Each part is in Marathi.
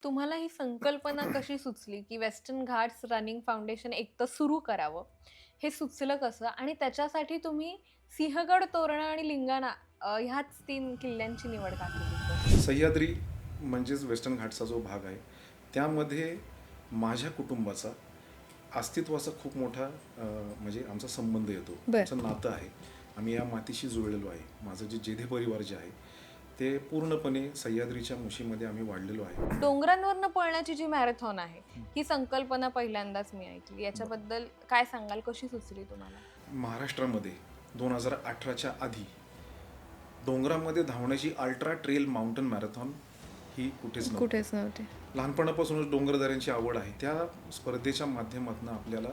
तुम्हाला ही संकल्पना कशी सुचली, की वेस्टर्न घाट्स रनिंग फाउंडेशन एक तर सुरू करावं? हे सुचलं कसं? आणि त्याच्यासाठी तुम्ही सिंहगड, तोरणा आणि लिंगाणा ह्याच 3 किल्ल्यांची निवड का केली बरं? सह्याद्री म्हणजेच वेस्टर्न घाटचा जो भाग आहे त्यामध्ये माझ्या कुटुंबाचा अस्तित्वाचा खूप मोठा म्हणजे आमचा संबंध येतो, बरं. आमचं नातं आहे. आम्ही या मातीशी जुळलेलो आहे. माझं जे जेधे परिवार जे आहे ते पूर्णपणे सह्याद्रीच्या मुशीमध्ये आम्ही वाढलेलो आहे. डोंगरांवरनं पळण्याची जी मॅरेथॉन आहे, ही संकल्पना पहिल्यांदाच मी ऐकली. याच्याबद्दल काय सांगाल? कशी सुचली तुम्हाला? महाराष्ट्रामध्ये 2018च्या आधी डोंगरामध्ये धावण्याची अल्ट्रा ट्रेल माउंटन मॅरेथॉन ही कुठेच नव्हती. कुठेच नव्हते. लहानपणापासूनच डोंगरदऱ्यांची आवड आहे. त्या स्पर्धेच्या माध्यमातून आपल्याला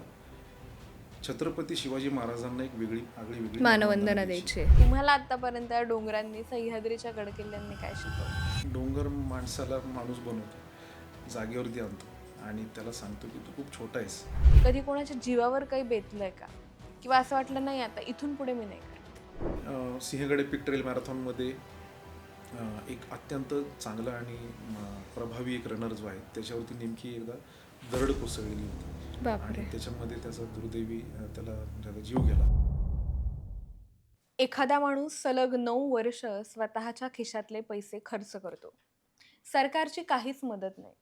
छत्रपती शिवाजी महाराजांना एक वेगळी आगळी वेगळी मानवंदना द्यायची. द्यायची आहे. तुम्हाला आत्तापर्यंत या डोंगरांनी, सह्याद्रीच्या गडकिल्ल्यांनी काय शिकवलं? डोंगर माणसाला माणूस बनवतो, जागेवरती आणतो आणि त्याला सांगतो की तू खूप छोटा आहेस. कधी कोणाच्या जीवावर काही बेतलंय का? किंवा असं वाटलं नाही आता इथून पुढे मी नाही करत? सिंहगड एपिक ट्रेल मॅरेथॉनमध्ये एक अत्यंत चांगला आणि प्रभावी एक रनर जो आहे त्याच्यावरती नेमकी एकदा दरड कोसळलेली होती बापरे! आणि त्याच्यामध्ये त्याचा दुर्दैवी त्याचा जीव गेला. एखादा माणूस सलग 9 वर्ष स्वतःच्या खिशातले पैसे खर्च करतो. सरकारची काहीच मदत नाही.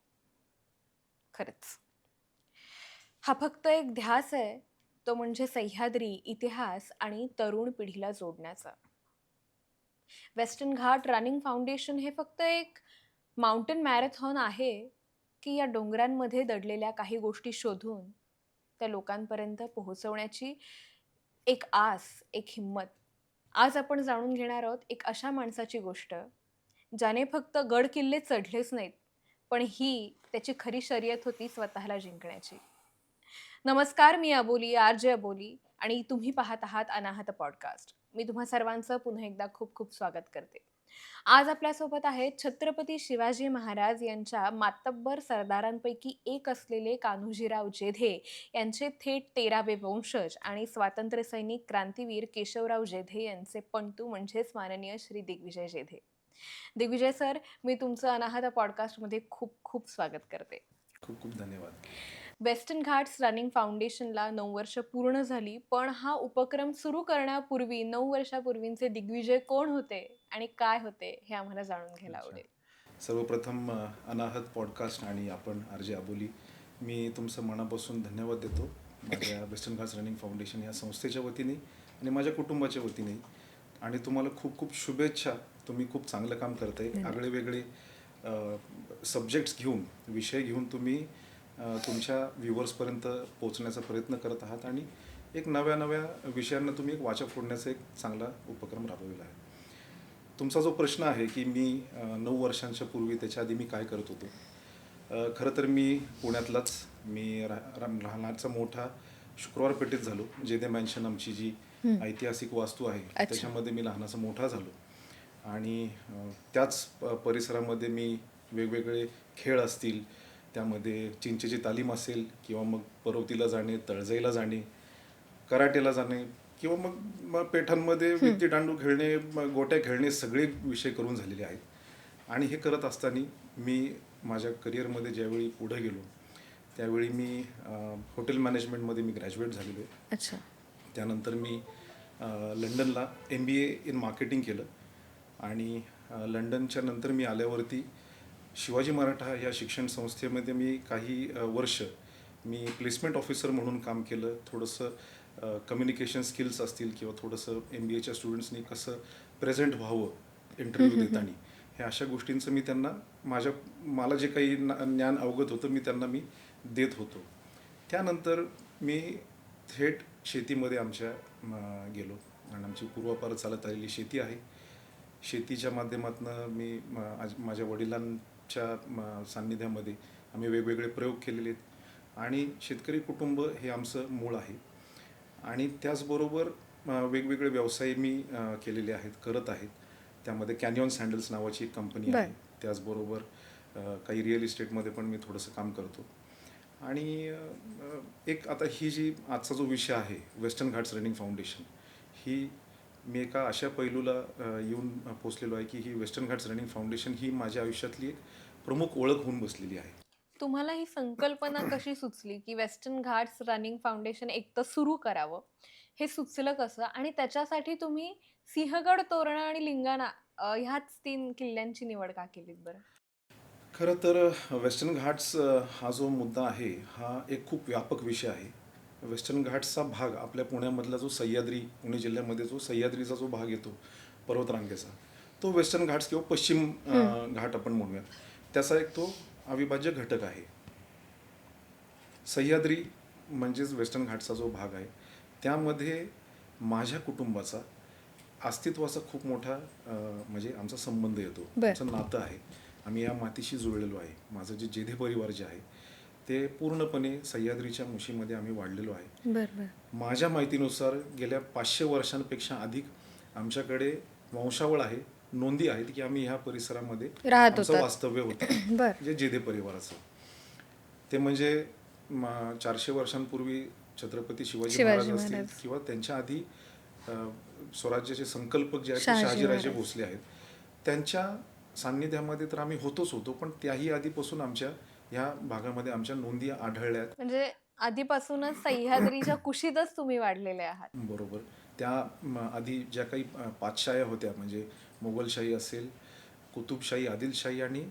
खरंच. हा फक्त एक ध्यास आहे, तो म्हणजे सह्याद्री, इतिहास आणि तरुण पिढीला जोडण्याचा. वेस्टर्न घाट रनिंग फाउंडेशन हे फक्त एक माउंटेन मॅरेथॉन आहे, की या डोंगरांमध्ये दडलेल्या काही गोष्टी शोधून त्या लोकांपर्यंत पोहोचवण्याची एक आस, एक हिंमत. आज आपण जाणून घेणार आहोत एक अशा माणसाची गोष्ट, ज्याने फक्त गड किल्ले चढलेच नाहीत, पण ही त्याची खरी शर्यत होती स्वतःला जिंकण्याची. नमस्कार, मी अबोली, आर.जे. अबोली आणि तुम्ही पाहत आहात अनाहत पॉडकास्ट. मी तुम्हा सर्वांचं पुन्हा एकदा खूप खूप स्वागत करते. आज आपल्यासोबत आहेत छत्रपती शिवाजी महाराज यांच्या मातब्बर सरदारांपैकी एक असलेले कान्होजीराव जेधे यांचे थेट 13वे वंशज आणि स्वातंत्र्यसैनिक क्रांतीवीर केशवराव जेधे यांचे पणतू म्हणजेच माननीय श्री दिग्विजय जेधे. दिग्विजय सर, मी तुमचं अनाहत पॉडकास्टमध्ये खूप खूप स्वागत करते. खूप खूप धन्यवाद. वेस्टर्न घाट्स रनिंग फाउंडेशनला 9 वर्ष पूर्ण झाली, पण हा उपक्रम सुरू करण्यापूर्वी 9 वर्षापूर्वींचे दिग्विजय कोण होते आणि काय होते हे आम्हाला जाणून घ्यायला अच्छा. आवडेल. सर्वप्रथम अनाहत पॉडकास्ट आणि आपण आर.जे. अबोली, मी तुमचं मनापासून धन्यवाद देतो माझ्या वेस्टर्न घाट्स रनिंग फाउंडेशन या संस्थेच्या वतीने आणि माझ्या कुटुंबाच्या वतीने. आणि तुम्हाला खूप खूप शुभेच्छा. तुम्ही खूप चांगलं काम करताय. धन्यवाद. आगळे वेगळे सब्जेक्ट्स घेऊन, विषय घेऊन तुम्ही तुमच्या व्ह्युअर्सपर्यंत पोहोचण्याचा प्रयत्न करत आहात आणि एक नव्या नव्या विषयांना तुम्ही एक वाचा फोडण्याचा एक चांगला उपक्रम राबवलेला आहे. तुमचा जो प्रश्न आहे की मी 9 वर्षांच्या पूर्वी त्याच्या आधी मी काय करत होतो. खरं तर मी पुण्यातलाच, मी लहानाचा मोठा शुक्रवार पेठेत झालो. जेधे मॅन्शन आमची जी ऐतिहासिक वास्तू आहे अच्छा. त्याच्यामध्ये मी लहानाचा मोठा झालो आणि त्याच परिसरामध्ये मी वेगवेगळे खेळ असतील, त्यामध्ये चिंचेची तालीम असेल किंवा मग परवतीला जाणे, तळजाईला जाणे, कराटेला जाणे किंवा मग मग पेठांमध्ये विट्टी दांडू खेळणे, गोट्या खेळणे, सगळे विषय करून झालेले आहेत. आणि हे करत असताना मी माझ्या करिअरमध्ये ज्यावेळी पुढे गेलो त्यावेळी मी हॉटेल मॅनेजमेंटमध्ये मी ग्रॅज्युएट झालेलो आहे. अच्छा. त्यानंतर मी लंडनला MBA इन मार्केटिंग केलं आणि लंडनच्या नंतर मी आल्यावरती शिवाजी मराठा या शिक्षण संस्थेमध्ये मी काही वर्ष मी प्लेसमेंट ऑफिसर म्हणून काम केलं. थोडंसं कम्युनिकेशन स्किल्स असतील किंवा थोडंसं MBAच्या स्टुडंट्सनी कसं प्रेझेंट व्हावं इंटरव्ह्यू देताना, ह्या अशा गोष्टींचं मी त्यांना मला जे काही ज्ञान अवगत होतं मी देत होतो. त्यानंतर मी थेट शेतीमध्ये आमच्या गेलो आणि आमची पूर्वापार चालत आलेली शेती आहे. शेतीच्या माध्यमातून मी माझ्या वडिलांच्या सान्निध्यामध्ये आम्ही वेगवेगळे प्रयोग केलेले आहेत आणि शेतकरी कुटुंब हे आमचं मूळ आहे. आणि त्याचबरोबर वेगवेगळे व्यवसाय मी केलेले आहेत, करत आहेत. त्यामध्ये कॅनियॉन सँडल्स नावाची एक कंपनी आहे. त्याचबरोबर काही रिअल इस्टेटमध्ये पण मी थोडंसं काम करतो. आणि एक आता ही जी आजचा जो विषय आहे वेस्टर्न घाट्स रनिंग फाउंडेशन, ही मी एका अशा पैलूला येऊन पोचलेलो आहे की ही वेस्टर्न घाट्स रनिंग फाउंडेशन ही माझ्या आयुष्यातली एक प्रमुख ओळख होऊन बसलेली आहे. तुम्हाला ही संकल्पना कशी सुचली, की वेस्टर्न घाट्स रनिंग फाउंडेशन एकतर सुरू करावं? हे सुचलं कसं? आणि त्याच्यासाठी तुम्ही सिंहगड, तोरणा आणि लिंगाणा ह्याच 3 किल्ल्यांची निवड का केलीत बरं? खरं तर वेस्टर्न घाट्स हा जो मुद्दा आहे हा एक खूप व्यापक विषय आहे. वेस्टर्न घाट्सचा भाग आपल्या पुण्यामधला जो सह्याद्री पुणे जिल्ह्यामध्ये जो सह्याद्रीचा जो भाग येतो पर्वतरांगेचा तो वेस्टर्न घाट्स किंवा पश्चिम हं. घाट आपण म्हणूयात त्याचा एक तो अविभाज्य घटक आहे. सह्याद्री म्हणजेच वेस्टर्न घाटचा जो भाग आहे त्यामध्ये माझ्या कुटुंबाचा अस्तित्वाचा खूप मोठा म्हणजे आमचा संबंध येतो, बरं. आमचं नातं आहे. आम्ही या मातीशी जुळलेलो आहे. माझं जे जेधे परिवार जे आहे ते पूर्णपणे सह्याद्रीच्या मुशीमध्ये आम्ही वाढलेलो आहे. बरं, बरं. माझ्या माहितीनुसार गेल्या 500 वर्षांपेक्षा अधिक आमच्याकडे वंशावळ आहे, नोंदी आहेत की आम्ही ह्या परिसरामध्ये राहत आमचं होतात. वास्तव्य होतं, बरं. जे जेधे परिवाराचं. ते म्हणजे 400 वर्षांपूर्वी छत्रपती शिवाजी शिवाजी महाराज असतील महाराज. किंवा त्यांच्या आधी अ, स्वराज्याचे संकल्पक जे आहेत ते शहाजी शहाजीराजे महाराज. भोसले आहेत. त्यांच्या सान्निध्यामध्ये तर आम्ही होतो, पण त्याही आधीपासून आमच्या ह्या भागामध्ये आमच्या नोंदी आढळल्यात. म्हणजे आधीपासूनच सह्याद्रीच्या कुशीतच तुम्ही वाढलेले आहात. बरोबर. त्या आधी ज्या काही पातशाह्या होत्या म्हणजे मोगलशाही असेल, कुतुबशाही, आदिलशाही आणि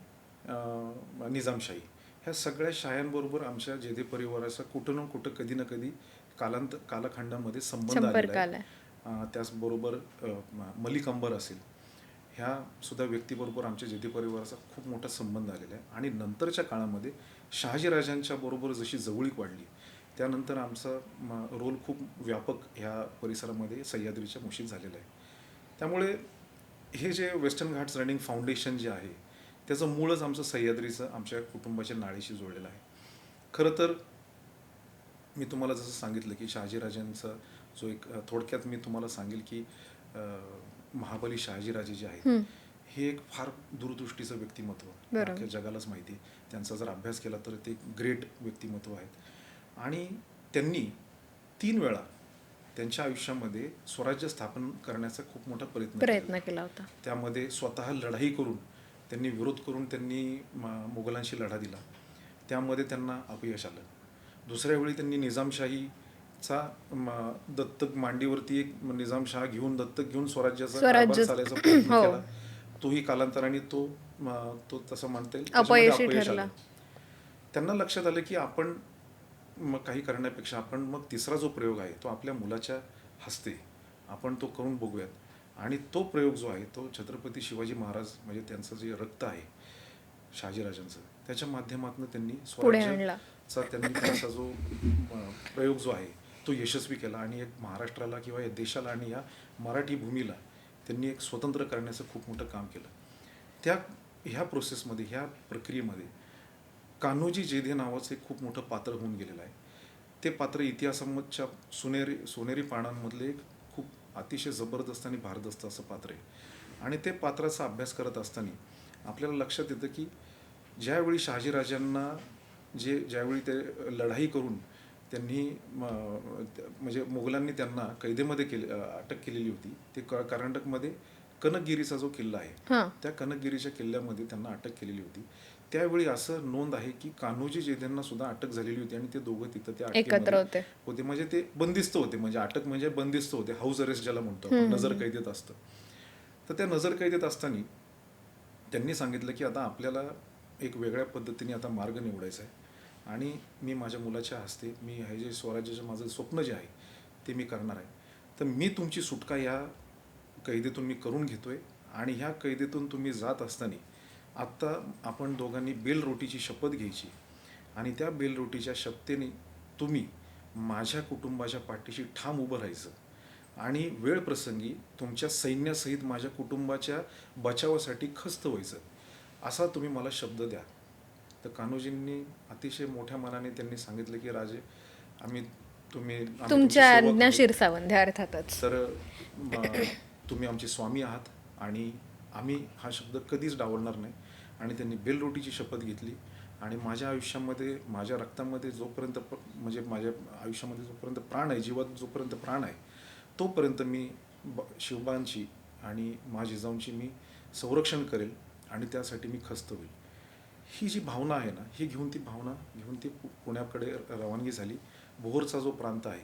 निजामशाही ह्या सगळ्या शाह्यांबरोबर आमच्या जेधे परिवाराचा कुठं ना कुठं कधी ना कधी कालखंडामध्ये संबंध आलेला संपर्क आहे. आलाय. त्याचबरोबर मलिक अंबर असेल ह्या सुद्धा व्यक्तीबरोबर आमच्या जेधे परिवाराचा खूप मोठा संबंध आलेला आहे. आणि नंतरच्या काळामध्ये शहाजीराजांच्या बरोबर जशी जवळीक वाढली त्यानंतर आमचा रोल खूप व्यापक ह्या परिसरामध्ये सह्याद्रीच्या मुशीत झालेला आहे. त्यामुळे हे जे वेस्टर्न घाट्स रनिंग फाउंडेशन जे आहे त्याचं मूळच आमचं सह्याद्रीचं आमच्या कुटुंबाच्या नाळीशी जोडलेलं आहे. खरं तर मी तुम्हाला जसं सांगितलं की शहाजीराजांचा जो एक थोडक्यात मी तुम्हाला सांगेल की महाबली शहाजीराजे जे आहेत हं. हे एक फार दूरदृष्टीचं व्यक्तिमत्व बरोबर. अख्ख्या जगालाच माहिती आहे. त्यांचा जर अभ्यास केला तर ते ग्रेट व्यक्तिमत्व आहेत. आणि त्यांनी 3 वेळा त्यांच्या आयुष्यामध्ये स्वराज्य स्थापन करण्याचा खूप मोठा प्रयत्न प्रयत्न केला होता. त्यामध्ये स्वतः लढाई करून त्यांनी विरोध करून त्यांनी मुघलांशी लढा दिला. त्यामध्ये त्यांना अपयश आलं. दुसऱ्या वेळी त्यांनी निजामशाहीचा दत्तक मांडीवरती एक निजामशाह घेऊन दत्तक घेऊन स्वराज्याचा कारभार चालायचा प्रयत्न हो. केला. तोही कालांतराने तो तसं म्हणता येईल अपयशी त्याच्यामध्ये अपयश ठरला. आलं. त्यांना लक्षात आलं की आपण मग काही करण्यापेक्षा आपण मग तिसरा जो प्रयोग आहे तो आपल्या मुलाच्या हस्ते आपण तो करून बघूयात. आणि तो प्रयोग जो आहे तो छत्रपती शिवाजी महाराज म्हणजे त्यांचं जे रक्त आहे शहाजीराजांचं त्याच्या माध्यमातून त्यांनी पुढे आणला. त्यांनी त्यांचा जो प्रयोग जो आहे तो यशस्वी केला आणि एक महाराष्ट्राला किंवा या देशाला आणि या मराठी भूमीला त्यांनी एक स्वतंत्र करण्याचं खूप मोठं काम केलं. ह्या प्रोसेसमध्ये ह्या प्रक्रियेमध्ये कान्होजी जेधे नावाचं एक खूप मोठं पात्र होऊन गेलेलं आहे. ते पात्र इतिहासामधच्या सोनेरी पानांमधले एक खूप अतिशय जबरदस्त आणि भारदस्त असं पात्र आहे. आणि ते पात्राचा अभ्यास करत असताना आपल्याला लक्षात येतं की ज्यावेळी शहाजीराजांना ज्यावेळी ते लढाई करून त्यांनी म्हणजे मुघलांनी त्यांना कैदेमध्ये अटक केलेली होती. ते कर्नाटकमध्ये कनकगिरीचा जो किल्ला आहे त्या कनकगिरीच्या किल्ल्यामध्ये त्यांना अटक केलेली होती. त्यावेळी असं नोंद आहे की कान्होजी जेधेंना सुद्धा अटक झालेली होती आणि ते दोघं तिथं त्या एकत्र होते. म्हणजे ते बंदिस्त होते, म्हणजे अटक म्हणजे बंदिस्त होते, हाऊस अरेस्ट ज्याला म्हणतो आपण, नजर कैदेत असतं. तर त्या नजर कैदेत असताना त्यांनी सांगितलं की आता आपल्याला एक वेगळ्या पद्धतीने आता मार्ग निवडायचा आहे आणि मी माझ्या मुलाच्या हस्ते मी हे जे स्वराज्याचं माझं स्वप्न जे आहे ते मी करणार आहे. तर मी तुमची सुटका या कैदेतून मी करून घेतोय आणि ह्या कैदेतून तुम्ही जात असताना आत्ता आपण दोघांनी बेलरोटीची शपथ घ्यायची आणि त्या बेलरोटीच्या शपथेने तुम्ही माझ्या कुटुंबाच्या पाठीशी ठाम उभं राहायचं आणि वेळ प्रसंगी तुमच्या सैन्यासहित माझ्या कुटुंबाच्या बचावासाठी खस्त व्हायचं असा तुम्ही मला शब्द द्या. तर कान्होजींनी अतिशय मोठ्या मनाने त्यांनी सांगितलं की राजे आम्ही तुमच्या आज्ञा शिरसावंत अर्थातच. तर तुम्ही आमचे स्वामी आहात आणि आम्ही हा शब्द कधीच डावलणार नाही. आणि त्यांनी बेलरोटीची शपथ घेतली आणि माझ्या आयुष्यामध्ये माझ्या रक्तामध्ये जोपर्यंत म्हणजे माझ्या आयुष्यामध्ये जोपर्यंत प्राण आहे, जीवात जोपर्यंत प्राण आहे तोपर्यंत मी शिवबांची आणि माझ्या जिजाऊंची मी संरक्षण करेल आणि त्यासाठी मी खस्त होईल. ही जी भावना आहे ना, ही घेऊन ती पुण्याकडे रवानगी झाली. भोरचा जो प्रांत आहे,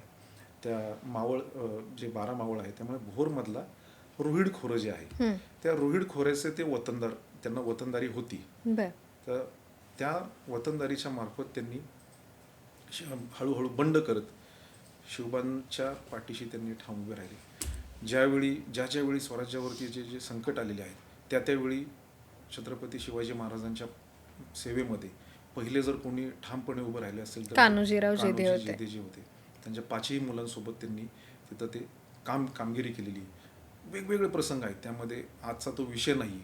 त्या मावळ जे 12 मावळ आहे, त्यामुळे भोरमधला रोहिड खोरं जे आहे, हं. त्या रोहिड खोऱ्याचे ते वतनदार, त्यांना वतनदारी होती. बर. तर त्या वतनदारीच्या मार्फत त्यांनी हळूहळू बंड करत शिवबांच्या पाठीशी त्यांनी ठाम उभे राहिले. ज्यावेळी स्वराज्यावरती जे जे संकट आलेले आहेत, त्यावेळी छत्रपती शिवाजी महाराजांच्या सेवेमध्ये पहिले जर कोणी ठामपणे उभे राहिले असेल तर कान्होजीराव जेधे कान्होजी होते. जेधे जे होते. त्यांच्या 5ही मुलांसोबत त्यांनी तिथं ते कामगिरी केलेली. वेगवेगळे प्रसंग आहेत त्यामध्ये, आजचा तो विषय नाही.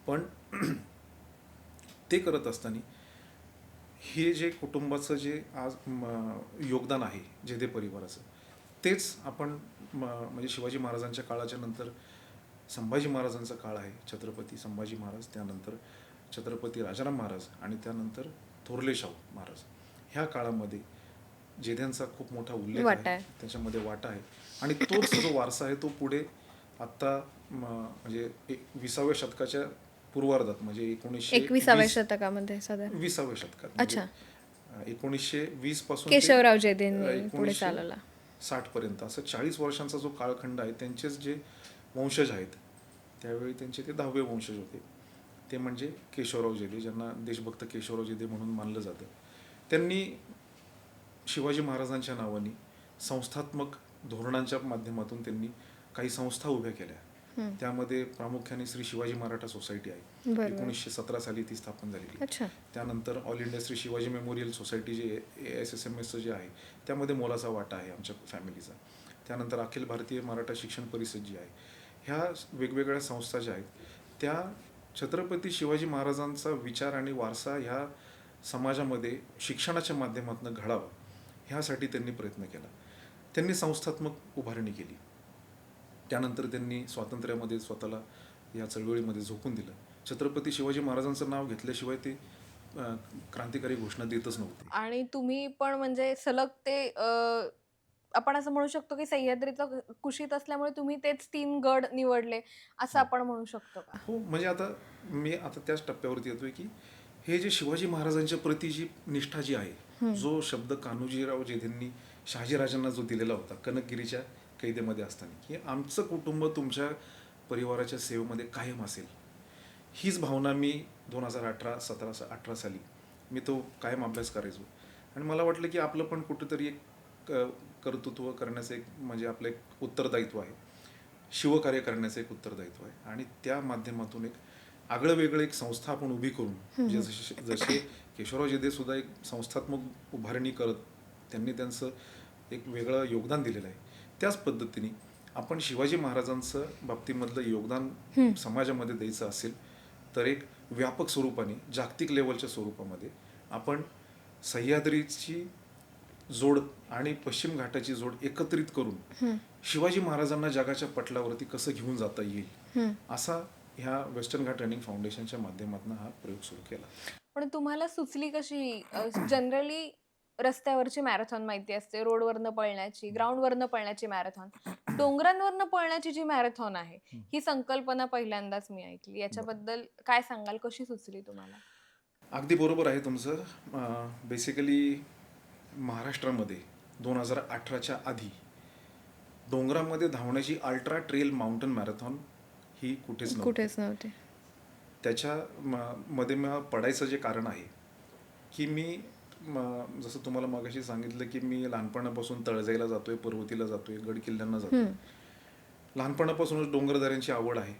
पण ते करत असताना हे जे कुटुंबाचं जे आज योगदान आहे जेधे परिवाराचं, तेच आपण म्हणजे शिवाजी महाराजांच्या काळाच्या नंतर संभाजी महाराजांचा काळ आहे, छत्रपती संभाजी महाराज, त्यानंतर छत्रपती राजाराम महाराज आणि त्यानंतर थोरले शाहू महाराज, ह्या काळामध्ये जेध्यांचा खूप मोठा उल्लेख वाटा आहे, आहे. त्याच्यामध्ये वाटा आहे. आणि तोच जो वारसा आहे तो पुढे आत्ता म्हणजे 20व्या शतकाच्या पूर्वार्धात, म्हणजे 21व्या शतकामध्ये सध्या. 20व्या शतकात, अच्छा. 1920 पासून केशवराव जेधेंनी पुढे चालवला. 1960 पर्यंत, असं 40 वर्षांचा जो काळखंड आहे. त्यांचेच जे वंशज आहेत, त्यावेळी त्यांचे ते 10वे वंशज होते, ते म्हणजे केशवराव जेधे, ज्यांना देशभक्त केशवराव जेधे म्हणून मानलं जातं. त्यांनी शिवाजी महाराजांच्या नावाने संस्थात्मक धोरणांच्या माध्यमातून त्यांनी काही संस्था उभ्या केल्या. त्यामध्ये प्रामुख्याने श्री शिवाजी मराठा सोसायटी आहे, बरोबर. 1917 साली ती स्थापन झालेली. अच्छा. त्यानंतर all India Shri Shivaji memorial society जे ASSMS जे आहे, त्यामध्ये मोलाचा वाटा आहे आमच्या फॅमिलीचा. त्यानंतर अखिल भारतीय मराठा शिक्षण परिषद जी आहे, ह्या वेगवेगळ्या संस्था ज्या आहेत, त्या छत्रपती शिवाजी महाराजांचा विचार आणि वारसा ह्या समाजामध्ये शिक्षणाच्या माध्यमातून घडावा, ह्यासाठी त्यांनी प्रयत्न केला. त्यांनी संस्थात्मक उभारणी केली. त्यानंतर त्यांनी स्वातंत्र्यामध्ये स्वतःला या चळवळीमध्ये झोकून दिलं. छत्रपती शिवाजी महाराजांचं नाव घेतल्याशिवाय ते क्रांतिकारी घोषणा देतच नव्हते. आणि तुम्ही पण म्हणजे सलग ते आपण असं म्हणू शकतो की सह्याद्रीचं कुशीत असल्यामुळे तुम्ही तेच 3 गड निवडले असं आपण म्हणू शकतो का? हो, म्हणजे मी आता त्याच टप्प्यावरती येतोय की हे जे शिवाजी महाराजांच्या प्रती जी निष्ठा जी आहे, जो शब्द कान्होजीराव जेधेंनी शहाजीराजांना जो दिलेला होता कनकगिरीच्या कैदेमध्ये असताना, की आमचं कुटुंब तुमच्या परिवाराच्या सेवेमध्ये कायम असेल, हीच भावना मी 2018 साली मी तो कायम अभ्यास करायचो. आणि मला वाटलं की आपलं पण कुठंतरी एक कर्तृत्व करण्याचं एक म्हणजे आपलं एक उत्तरदायित्व आहे, शिवकार्य करण्याचं एक उत्तरदायित्व आहे. आणि त्या माध्यमातून एक आगळं वेगळं एक संस्था आपण उभी करून, म्हणजे जसे केशवराव जेधे सुद्धा एक संस्थात्मक उभारणी करत त्यांनी त्यांचं एक वेगळं योगदान दिलेलं आहे, त्याच पद्धतीने आपण शिवाजी महाराजांचं बाबतीमधलं योगदान समाजामध्ये द्यायचं असेल तर एक व्यापक स्वरूपाने, जागतिक लेवलच्या स्वरूपामध्ये आपण सह्याद्रीची जोड आणि पश्चिम घाटाची जोड एकत्रित करून शिवाजी महाराजांना जगाच्या पटलावरती कसं घेऊन जाता येईल, असा ह्या वेस्टर्न घाट रनिंग फाउंडेशनच्या माध्यमातून हा प्रयोग सुरू केला. पण तुम्हाला सुचली कशी? जनरली रस्त्यावरची मॅरेथॉन माहिती असते, रोडवरनं पळण्याची, ग्राउंडवरनं पळण्याची मॅरेथॉन. डोंगरांवरनं पळण्याची जी मॅरेथॉन आहे, ही संकल्पना पहिल्यांदाच मी ऐकली. याच्याबद्दल काय सांगाल? कशी सुचली तुम्हाला? अगदी बरोबर आहे तुमचं. बेसिकली महाराष्ट्रामध्ये 2018च्या आधी डोंगरामध्ये धावण्याची अल्ट्रा ट्रेल माउंटन मॅरेथॉन ही कुठेच नव्हते. त्याच्या मध्ये मग पडायचं जे कारण आहे की मी जसं तुम्हाला मगाशी सांगितलं की मी लहानपणापासून तळजाईला जातोय, पर्वतीला जातोय, गड किल्ल्यांना जातोय. लहानपणापासूनच डोंगरदऱ्यांची आवड आहे.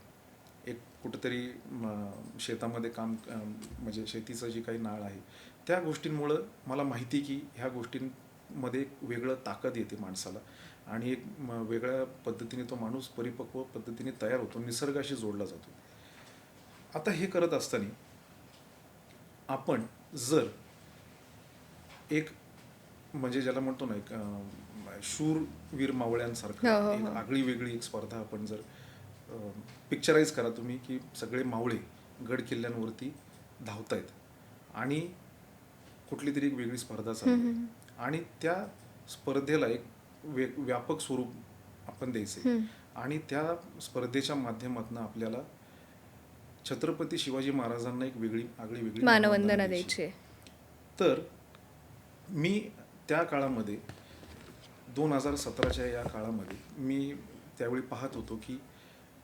एक कुठेतरी शेतामध्ये काम, म्हणजे शेतीचं जी काही नाळ आहे, त्या गोष्टींमुळं मला माहिती की ह्या गोष्टींमध्ये एक वेगळं ताकद येते माणसाला आणि एक वेगळ्या पद्धतीने तो माणूस परिपक्व पद्धतीने तयार होतो, निसर्गाशी जोडला जातो. आता हे करत असताना आपण जर एक म्हणजे ज्याला म्हणतो ना एक शूरवीर मावळ्यांसारखं एक आगळी वेगळी एक स्पर्धा आपण जर पिक्चराईज करा तुम्ही, की सगळे मावळे गड किल्ल्यांवरती धावतायत आणि कुठली तरी एक वेगळी स्पर्धा चालू आहे आणि त्या स्पर्धेला एक व्यापक स्वरूप आपण द्यायचे आणि त्या स्पर्धेच्या माध्यमातून आपल्याला छत्रपती शिवाजी महाराजांना एक आगळी वेगळी मानवंदना द्यायची आहे. तर मी त्या काळामध्ये 2017च्या या काळामध्ये मी त्यावेळी पाहत होतो की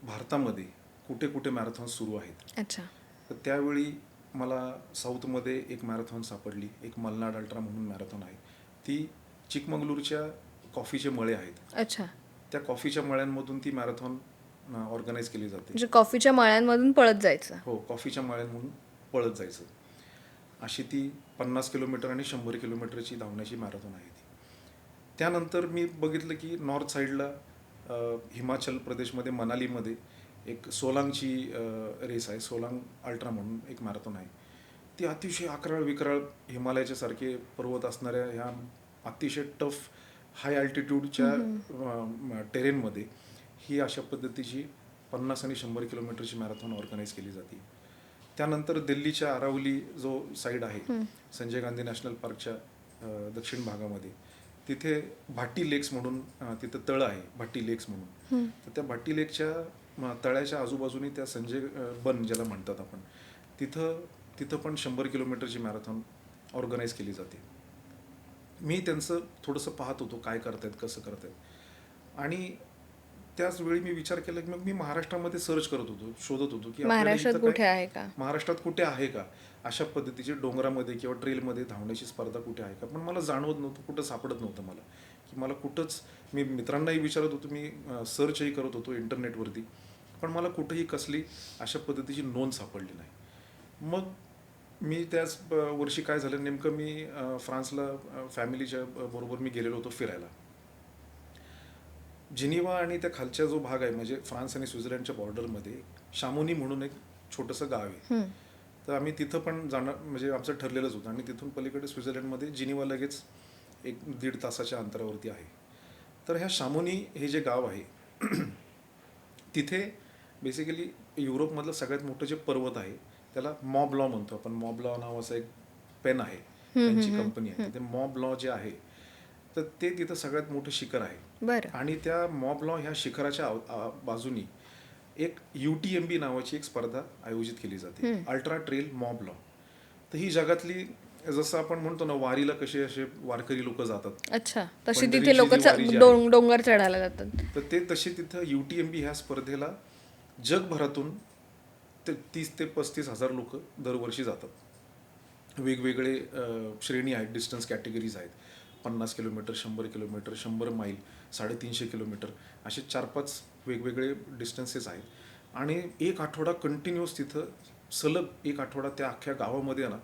भारतामध्ये कुठे कुठे मॅरेथॉन सुरू आहेत. अच्छा. तर त्यावेळी मला साऊथमध्ये एक मॅरेथॉन सापडली, एक मलनाड अल्ट्रा म्हणून मॅरेथॉन आहे. ती चिकमंगळूरच्या कॉफीचे मळे आहेत, अच्छा. त्या कॉफीच्या मळ्यांमधून ती मॅरेथॉन ऑर्गनाईज केली जाते. म्हणजे कॉफीच्या मळ्यांमधून पळत जायचं. हो, कॉफीच्या मळ्यांमधून पळत जायचं. अशी ती 50 किलोमीटर आणि 100 किलोमीटरची धावण्याची मॅरेथॉन आहे ती. त्यानंतर मी बघितलं की नॉर्थ साईडला हिमाचल प्रदेशमध्ये मनालीमध्ये एक सोलांगची रेस आहे, सोलांग अल्ट्रा म्हणून एक मॅरेथॉन आहे. ती अतिशय अकराळ विकराळ हिमालयाच्या सारखे पर्वत असणाऱ्या ह्या अतिशय टफ हाय अल्टिट्यूडच्या टेरेनमध्ये ही अशा पद्धतीची 50 आणि 100 किलोमीटरची मॅरेथॉन ऑर्गनाईज केली जाते. त्यानंतर दिल्लीच्या अरावली जो साईड आहे, संजय गांधी नॅशनल पार्कच्या दक्षिण भागामध्ये, तिथे भाटी लेक्स म्हणून तिथं तळं आहे, भाटी लेक्स म्हणून. तर त्या भाटी लेकच्या तळ्याच्या आजूबाजूने त्या संजय बन ज्याला म्हणतात आपण, तिथं पण 100 किलोमीटरची मॅरेथॉन ऑर्गनाईज केली जाते. मी त्यांचं थोडंसं पाहत होतो काय करतायत, कसं करतायत. आणि त्याच वेळी मी विचार केला की मग मी महाराष्ट्रामध्ये सर्च करत होतो, शोधत होतो की महाराष्ट्रात कुठे आहे का, महाराष्ट्रात कुठे आहे का अशा पद्धतीचे डोंगरामध्ये किंवा ट्रेलमध्ये धावण्याची स्पर्धा कुठे आहे का. पण मला जाणवत नव्हतं, कुठं सापडत नव्हतं मला, की मला कुठंच. मी मित्रांनाही विचारत होतो, मी सर्चही करत होतो इंटरनेटवरती, पण मला कुठंही कसली अशा पद्धतीची नोंद सापडली नाही. मग मी त्याच वर्षी काय झालं, नेमकं मी फ्रान्सला फॅमिलीच्या बरोबर मी गेलेलो होतो फिरायला. जिनिव्हा आणि त्या खालचा जो भाग आहे म्हणजे फ्रान्स आणि स्वित्झर्लंडच्या बॉर्डरमध्ये शामोनी म्हणून एक छोटंसं गाव आहे. तर आम्ही तिथं पण जाणार म्हणजे आमचं ठरलेलंच होतं. आणि तिथून पलीकडे स्वित्झर्लंडमध्ये जिनिव्हा लगेच 1-1.5 तासाच्या अंतरावरती आहे. तर ह्या शामोनी हे जे गाव आहे तिथे बेसिकली युरोपमधलं सगळ्यात मोठं जे पर्वत आहे त्याला मॉब लॉ म्हणतो आपण. मॉब लॉ नावाचं एक पेन आहे, त्यांची कंपनी आहे. ते मॉब लॉ जे आहे तर ते तिथं सगळ्यात मोठं शिखर आहे. बरं. आणि त्या मॉब लॉ ह्या शिखराच्या बाजूनी एक UTMB नावाची एक स्पर्धा आयोजित केली जाते, अल्ट्रा ट्रेल मॉब लॉ. तर ही जगातली, जसं आपण म्हणतो ना वारीला कसे असे वारकरी लोक जातात, अच्छा, तशी पंढरीची तिथे लोक जी वारी जी आहे, डोंगर चढायला जातात. तर ते तसे तिथं UTMB ह्या स्पर्धेला जगभरातून 30 ते 35 हजार लोक दरवर्षी जातात. वेगवेगळे श्रेणी आहेत, डिस्टन्स कॅटेगरीज आहेत. 50 किलोमीटर, 100 किलोमीटर, 100 मैल, 350 किलोमीटर, असे 4-5 वेगवेगळे डिस्टन्सेस आहेत. आणि एक आठवडा कंटिन्युअस तिथं सलग एक आठवडा त्या अख्ख्या गावामध्ये ना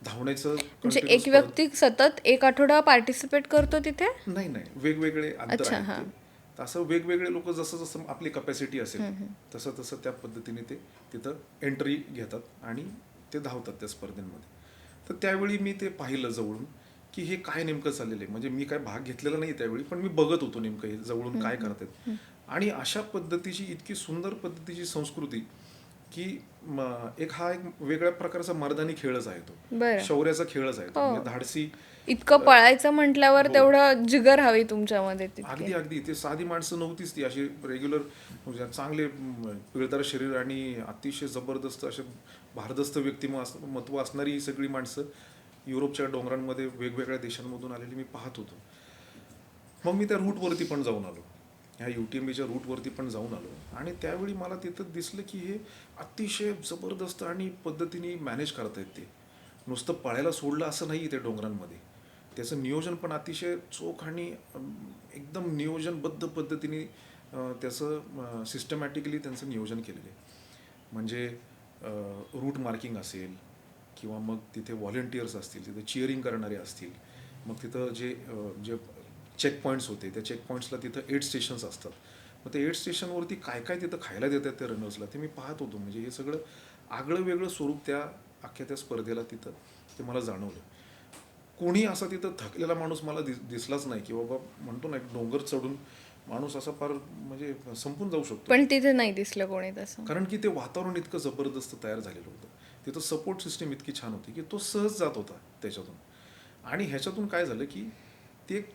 धावण्याचं. म्हणजे एक व्यक्ती सतत एक आठवडा पार्टिसिपेट करतो तिथे? नाही, वेगवेगळे अंतर आहेत ते. असं वेगवेगळे लोक जसं जसं आपली कपॅसिटी असेल तसं तसं त्या पद्धतीने ते तिथं एंट्री घेतात आणि ते धावतात त्या स्पर्धेमध्ये. तर त्यावेळी मी ते पाहिलं जवळून की हे काय नेमकं चाललेलं आहे. म्हणजे मी काय भाग घेतलेला नाही त्यावेळी, पण मी बघत होतो नेमकं हे जवळून काय करतात. आणि अशा पद्धतीची इतकी सुंदर पद्धतीची संस्कृती की हा एक वेगळ्या प्रकारचा मर्दानी खेळच आहे तो, शौर्याचा खेळच आहे तो. म्हणजे धाडसी, इतकं पळायचं म्हटल्यावर तेवढं जिगर हवी तुमच्यामध्ये. अगदी ते साधी माणसं नव्हतीच ती, अशी रेग्युलर चांगले पिळदार शरीर आणि अतिशय जबरदस्त असे भारदस्त व्यक्तिमत्व असणारी ही सगळी माणसं युरोपच्या डोंगरांमध्ये वेगवेगळ्या देशांमधून आलेली मी पाहत होतो. मग मी त्या रूटवरती पण जाऊन आलो, ह्या UTMBच्या रूटवरती पण जाऊन आलो. आणि त्यावेळी मला तिथं दिसलं की हे अतिशय जबरदस्त आणि पद्धतीने मॅनेज करतायत. ते नुसतं पळायला सोडलं असं नाही, ते डोंगरांमध्ये त्याचं नियोजन पण अतिशय चोख आणि एकदम नियोजनबद्ध पद्धतीने त्याचं सिस्टमॅटिकली त्यांचं नियोजन केलेलं आहे. म्हणजे रूट मार्किंग असेल किंवा मग तिथे व्हॉलेंटियर्स असतील, तिथे चिअरिंग करणारे असतील, मग तिथं जे चेक पॉईंट्स होते त्या चेक पॉईंट्सला तिथं 8 स्टेशन्स असतात. मग ते 8 स्टेशनवरती काय काय तिथं खायला देतात त्या रनर्सला ते मी पाहत होतो. म्हणजे हे सगळं आगळं वेगळं स्वरूप त्या अख्ख्या त्या स्पर्धेला तिथं ते मला जाणवलं. कोणी असा तिथं थकलेला माणूस मला दिसलाच नाही की बाबा म्हणतो ना डोंगर चढून माणूस असा फार म्हणजे संपून जाऊ शकतो. पण तिथे नाही दिसलं कोणी तसं, कारण की ते वातावरण इतकं जबरदस्त तयार झालेलं होतं. तिथं सपोर्ट सिस्टीम इतकी छान होती की तो सहज जात होता त्याच्यातून. आणि ह्याच्यातून काय झालं की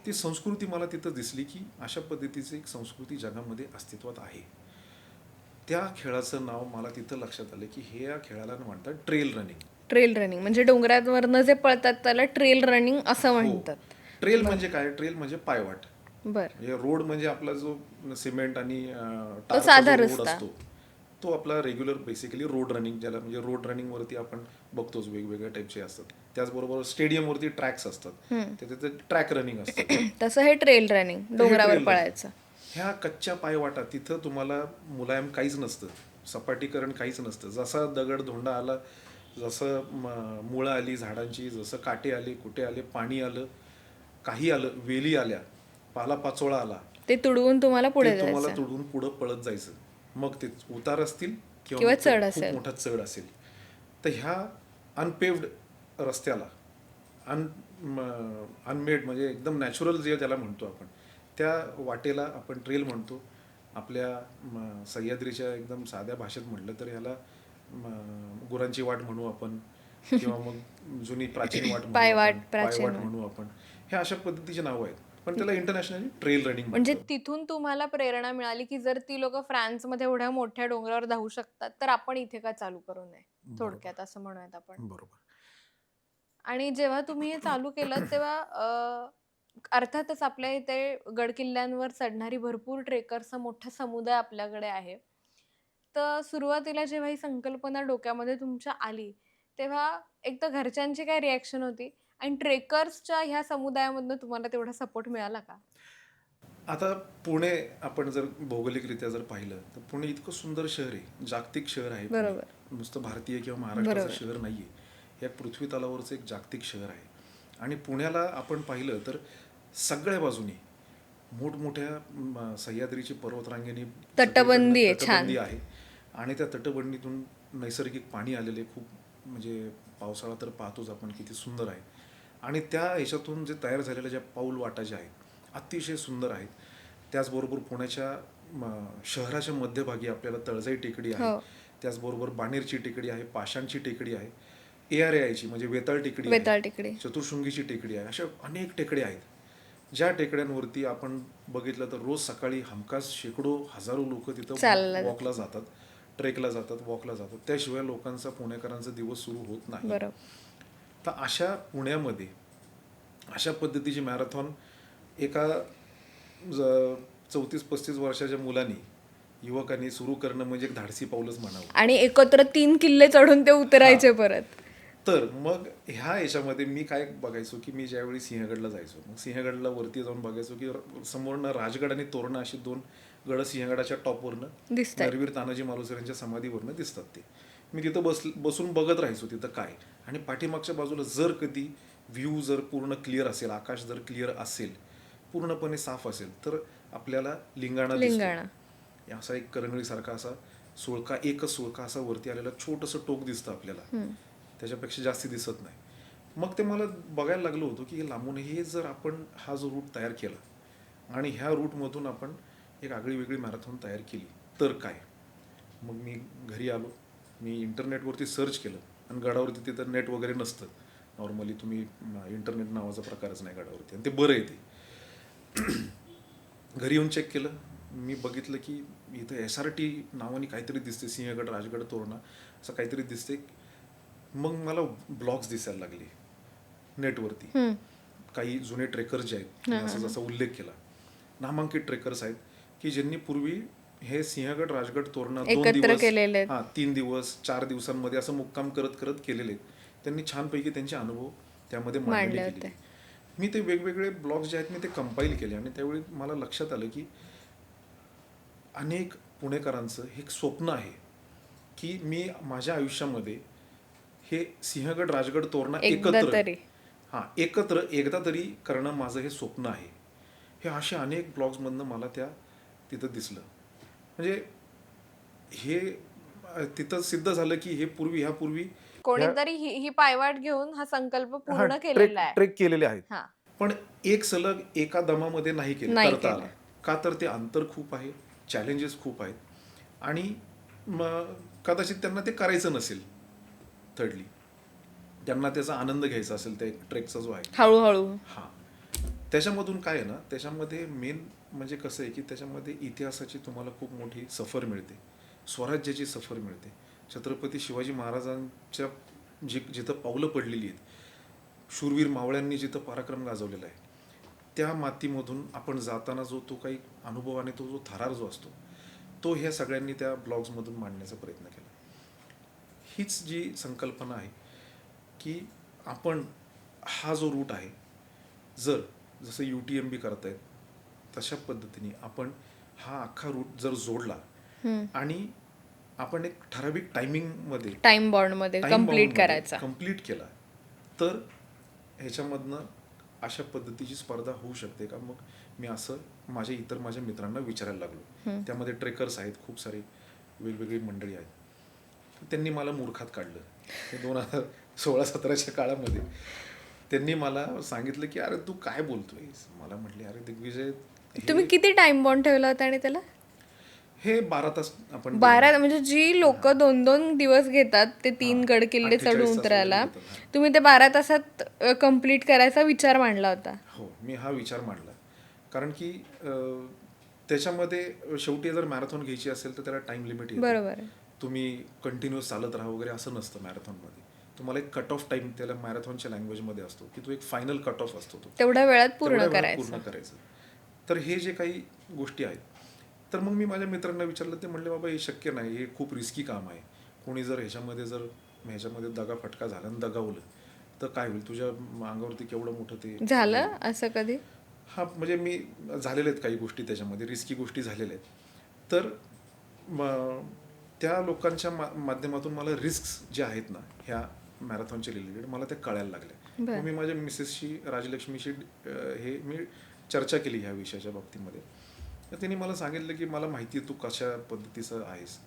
ती संस्कृती मला तिथं दिसली की अशा पद्धतीची एक संस्कृती जगामध्ये अस्तित्वात आहे. त्या खेळाचं नाव मला तिथं लक्षात आलं की हे या खेळाला म्हणतात ट्रेल रनिंग. ट्रेल रनिंग म्हणजे डोंगरावरनं जे पळतात त्याला ट्रेल रनिंग असं हो. म्हणतात. ट्रेल म्हणजे काय? ट्रेल म्हणजे पायवाट. बर. म्हणजे रोड म्हणजे आपला जो सिमेंट आणि तो टारचा साधा जो रोड रस्ता. असतो तो आपला रेग्युलर बेसिकली रोड रनिंग ज्याला म्हणजे रोड रनिंग वरती आपण बघतोच वेगवेगळ्या टाईपचे असतात. त्याचबरोबर स्टेडियम वरती ट्रॅक्स असतात त्याचे ट्रॅक रनिंग असतात. तसं हे ट्रेल रनिंग तर हे डोंगरावर ट्रेल रनिंग. पळायचं. ह्या कच्च्या पायवाटा तिथं तुम्हाला मुलायम काहीच नसतं, सपाटीकरण काहीच नसतं. जसा दगड धोंडा आला, जसं मुळं आली झाडांची, जसं काटे आले, कुठे आले, पाणी आलं, काही आलं, वेली आल्या, पालापाचोळा आला, ते तुडवून तुम्हाला पुढे ते तुम्हाला जायचं तुडून पुढं पळत जायचं. मग ते उतार असतील किंवा किंवा मग ते चढ खूप असेल. मोठा चढ असेल. तर ह्या अनपेव्ड रस्त्याला अनमेड म्हणजे एकदम नॅचरल जे त्याला म्हणतो आपण त्या वाटेला आपण ट्रेल म्हणतो. आपल्या सह्याद्रीच्या एकदम साध्या भाषेत म्हटलं तर ह्याला गुरांची वाट म्हणू आपण किंवा मग जुनी प्राचीन वाट म्हणू पायवाट, आपण, प्राचीन पायवाट वाट. म्हणू आपण. हे अशा पद्धतीचे नावं आहेत पण त्याला इंटरनॅशनली ट्रेल रनिंग म्हणजे म्हणतात. तिथून तुम्हाला प्रेरणा मिळाली की जर ती लोक फ्रान्समध्ये एवढ्या मोठ्या डोंगरावर धावू शकतात तर आपण इथे का चालू करू नये, थोडक्यात असं म्हणूयात आपण. बरोबर. आणि जेव्हा तुम्ही हे चालू केलं तेव्हा अर्थातच आपल्या इथे गडकिल्ल्यांवर चढणारी भरपूर ट्रेकर्सचा मोठा समुदाय आपल्याकडे आहे. तर सुरुवातीला जेव्हा ही संकल्पना डोक्यामध्ये तुमच्या आली तेव्हा एक तर घरच्यांची काय रिॲक्शन होती आणि ट्रेकर्सच्या ह्या समुदायामधनं तुम्हाला तेवढा सपोर्ट मिळाला का? आता पुणे आपण जर भौगोलिकरित्या जर पाहिलं तर पुणे इतकं सुंदर शहर आहे, जागतिक शहर आहे पुणे. बरोबर. नुसतं भारतीय किंवा महाराष्ट्राचं बरोबर. शहर नाहीये, हे एक पृथ्वी तलावरचं एक जागतिक शहर आहे. आणि पुण्याला आपण पाहिलं तर सगळ्या बाजूनी मोठमोठ्या सह्याद्रीची पर्वतरांगेने तटबंदी आहे, तटबंदी छान. आहे. आणि त्या तटबंदीतून नैसर्गिक पाणी आलेले खूप म्हणजे पावसाळा तर पाहतोच आपण किती सुंदर आहे. आणि त्या ह्याच्यातून जे तयार झालेल्या ज्या पाऊल वाटा ज्या आहेत अतिशय सुंदर आहेत. त्याचबरोबर पुण्याच्या शहराच्या मध्यभागी आपल्याला तळजाई टेकडी आहे, हो. त्याचबरोबर बाणेरची टेकडी आहे, पाषाणची टेकडी आहे, ARAIची म्हणजे वेताळ टेकडी आहे, वेताळ टेकडी. चतुर्शृंगीची टेकडी आहे. अशा अनेक टेकड्या आहेत ज्या टेकड्यांवरती आपण बघितलं तर रोज सकाळी हमखास शेकडो हजारो लोक तिथं चालला वॉकला जातात, ट्रेकला जातात, वॉकला जातात. त्याशिवाय लोकांचा पुणेकरांचा दिवस सुरू होत नाही. बरोबर. तर अशा पुण्यामध्ये अशा पद्धतीची मॅरेथॉन एका 34-35 वर्षाच्या मुलांनी युवकांनी सुरू करणं म्हणजे एक धाडसी पाऊलच म्हणावं. आणि एकत्र 3 किल्ले चढून ते उतरायचे परत. तर मग ह्या याच्यामध्ये मी काय बघायचो की मी ज्यावेळी सिंहगडला जायचो, मग सिंहगडला वरती जाऊन बघायचो की समोरनं राजगड आणि तोरणा अशी दोन गड सिंहगडाच्या टॉपवरनं दिसतंय. नरवीर तानाजी मालुसरे यांच्या समाधीवरनं दिसतात. ते मी तिथं बसून बघत राहायचो तिथं काय. आणि पाठीमागच्या बाजूला जर कधी व्ह्यू जर पूर्ण क्लिअर असेल, आकाश जर क्लिअर असेल, पूर्णपणे साफ असेल तर आपल्याला लिंगाणा दिसतो. असा एक करंगळीसारखा असा सुळका, एकच सुळका असा वरती आलेला छोटंसं टोक दिसतं आपल्याला, त्याच्यापेक्षा जास्ती दिसत नाही. मग ते मला बघायला लागलो होतो की हे लांबून हे जर आपण हा जो रूट तयार केला आणि ह्या रूटमधून आपण एक आगळी वेगळी मॅरेथॉन तयार केली तर काय. मग मी घरी आलो, मी इंटरनेटवरती सर्च केलं आणि गडावरती तिथं नेट वगैरे नसतं. नॉर्मली तुम्ही इंटरनेट नावाचा प्रकारच नाही गडावरती आणि ते बरं आहे. ते घरी येऊन चेक केलं, मी बघितलं की इथं SRT नावाने काहीतरी दिसते, सिंहगड राजगड तोरणा असं काहीतरी दिसते. मग मला ब्लॉग्स दिसायला लागले नेटवरती. काही जुने ट्रेकर्स जे आहेत, असं जसा उल्लेख केला, नामांकित ट्रेकर्स आहेत की ज्यांनी पूर्वी हे सिंहगड राजगड तोरणा 2 दिवस, 3 दिवस, 4 दिवसांमध्ये असं मुक्काम करत करत केलेले आहेत. त्यांनी छानपैकी त्यांचे अनुभव त्यामध्ये मांडले केले. मी ते वेगवेगळे ब्लॉग्स जे आहेत मी ते कंपाईल केले आणि त्यावेळी मला लक्षात आलं की अनेक पुणेकरांचं हे एक स्वप्न आहे की मी माझ्या आयुष्यामध्ये हे सिंहगड राजगड तोरणा एकत्र एकदा तरी करणं माझं हे स्वप्न आहे. हे असे अनेक ब्लॉग्समधनं मला तिथं दिसलं. म्हणजे हे तिथं सिद्ध झालं की हे ह्यापूर्वी कोणीतरी ही पायवाट घेऊन हा संकल्प पूर्ण केलेला आहे, ट्रेक केलेले आहेत. पण एक सलग एका दमामध्ये नाही करता आला. का तर ते अंतर खूप आहे, चॅलेंजेस खूप आहेत आणि कदाचित त्यांना ते करायचं नसेल. थर्डली त्यांना त्याचा आनंद घ्यायचा असेल त्या ट्रेकचा जो आहे हळूहळू. त्याच्यामधून काय आहे ना, त्याच्यामध्ये मेन म्हणजे कसं आहे की त्याच्यामध्ये इतिहासाची तुम्हाला खूप मोठी सफर मिळते. स्वराज्याची सफर मिळते. छत्रपती शिवाजी महाराजांच्या जिथं पावलं पडलेली आहेत, शूरवीर मावळ्यांनी जिथं पराक्रम गाजवलेला आहे, त्या मातीमधून आपण जाताना जो तो काही अनुभव आणि तो जो थरार जो असतो, तो ह्या सगळ्यांनी त्या ब्लॉग्समधून मांडण्याचा प्रयत्न केला. हीच जी संकल्पना आहे की आपण हा जो रूट आहे, जसं UTMB करतायत तशा पद्धतीने आपण हा अख्खा रूट जर जोडला आणि आपण एक ठराविक टायमिंगमध्ये टाइम बॉन्डमध्ये कम्प्लीट करायचा. कम्प्लीट केला तर ह्याच्यामधनं अशा पद्धतीची स्पर्धा होऊ शकते का. मग मी असं माझ्या मित्रांना विचारायला लागलो. त्यामध्ये ट्रेकर्स आहेत, खूप सारी वेगवेगळी मंडळी आहेत. त्यांनी मला मूर्खात काढलं. 2016-17च्या काळामध्ये त्यांनी मला सांगितलं की अरे तू काय बोलतोयस. मला म्हटले अरे दिग्विजय, तुम्ही किती टाइम बॉन्ड ठेवला होता आणि त्याला? हे 12 तास आपण 12, म्हणजे जी लोक 2-2 दिवस घेतात ते 3 गड किल्ले 48 चढून तास उतरायला, वगैरे घेतात. तुम्ही ते 12 तासात कम्प्लीट करायचा विचार मांडला होता. हो, मी हा विचार मांडला. कारण की त्याच्यामध्ये शेवटी जर मॅरेथॉन घ्यायची असेल तर त्याला टाइम लिमिट येते. बरोबर आहे. तुम्ही कंटिन्युअस चालत राहा वगैरे असं नसतं मॅरेथॉनमध्ये. तुम्हाला एक कट ऑफ टाइम त्याला मॅरेथॉनच्या लँग्वेजमध्ये असतो की तो एक फायनल कट ऑफ असतो. तो तेवढ्या वेळात तेवढ्या पूर्ण वेळात पूर्ण करायचं. करायचं. तर हे जे काही गोष्टी आहेत, तर मग मी माझ्या मित्रांना विचारलं. ते म्हणले बाबा हे शक्य नाही, हे खूप रिस्की काम आहे. कोणी जर ह्याच्यामध्ये दगाफटका झाला आणि दगावलं तर काय होईल, तुझ्या अंगावरती केवढं मोठं ते झालं असं कधी? हा, म्हणजे मी झालेले आहेत काही गोष्टी, त्याच्यामध्ये रिस्की गोष्टी झालेल्या आहेत. तर त्या लोकांच्या माध्यमातून मला रिस्क जे आहेत ना ह्या मॅरेथॉनच्या रिलेटेड, मला ते कळायला लागले. मग मी माझ्या मिसेसशी, राजलक्ष्मीशी मी चर्चा केली ह्या विषयाच्या बाबतीमध्ये. तर त्यांनी मला सांगितलं की मला माहिती आहे तू कशा पद्धतीचं आहेस,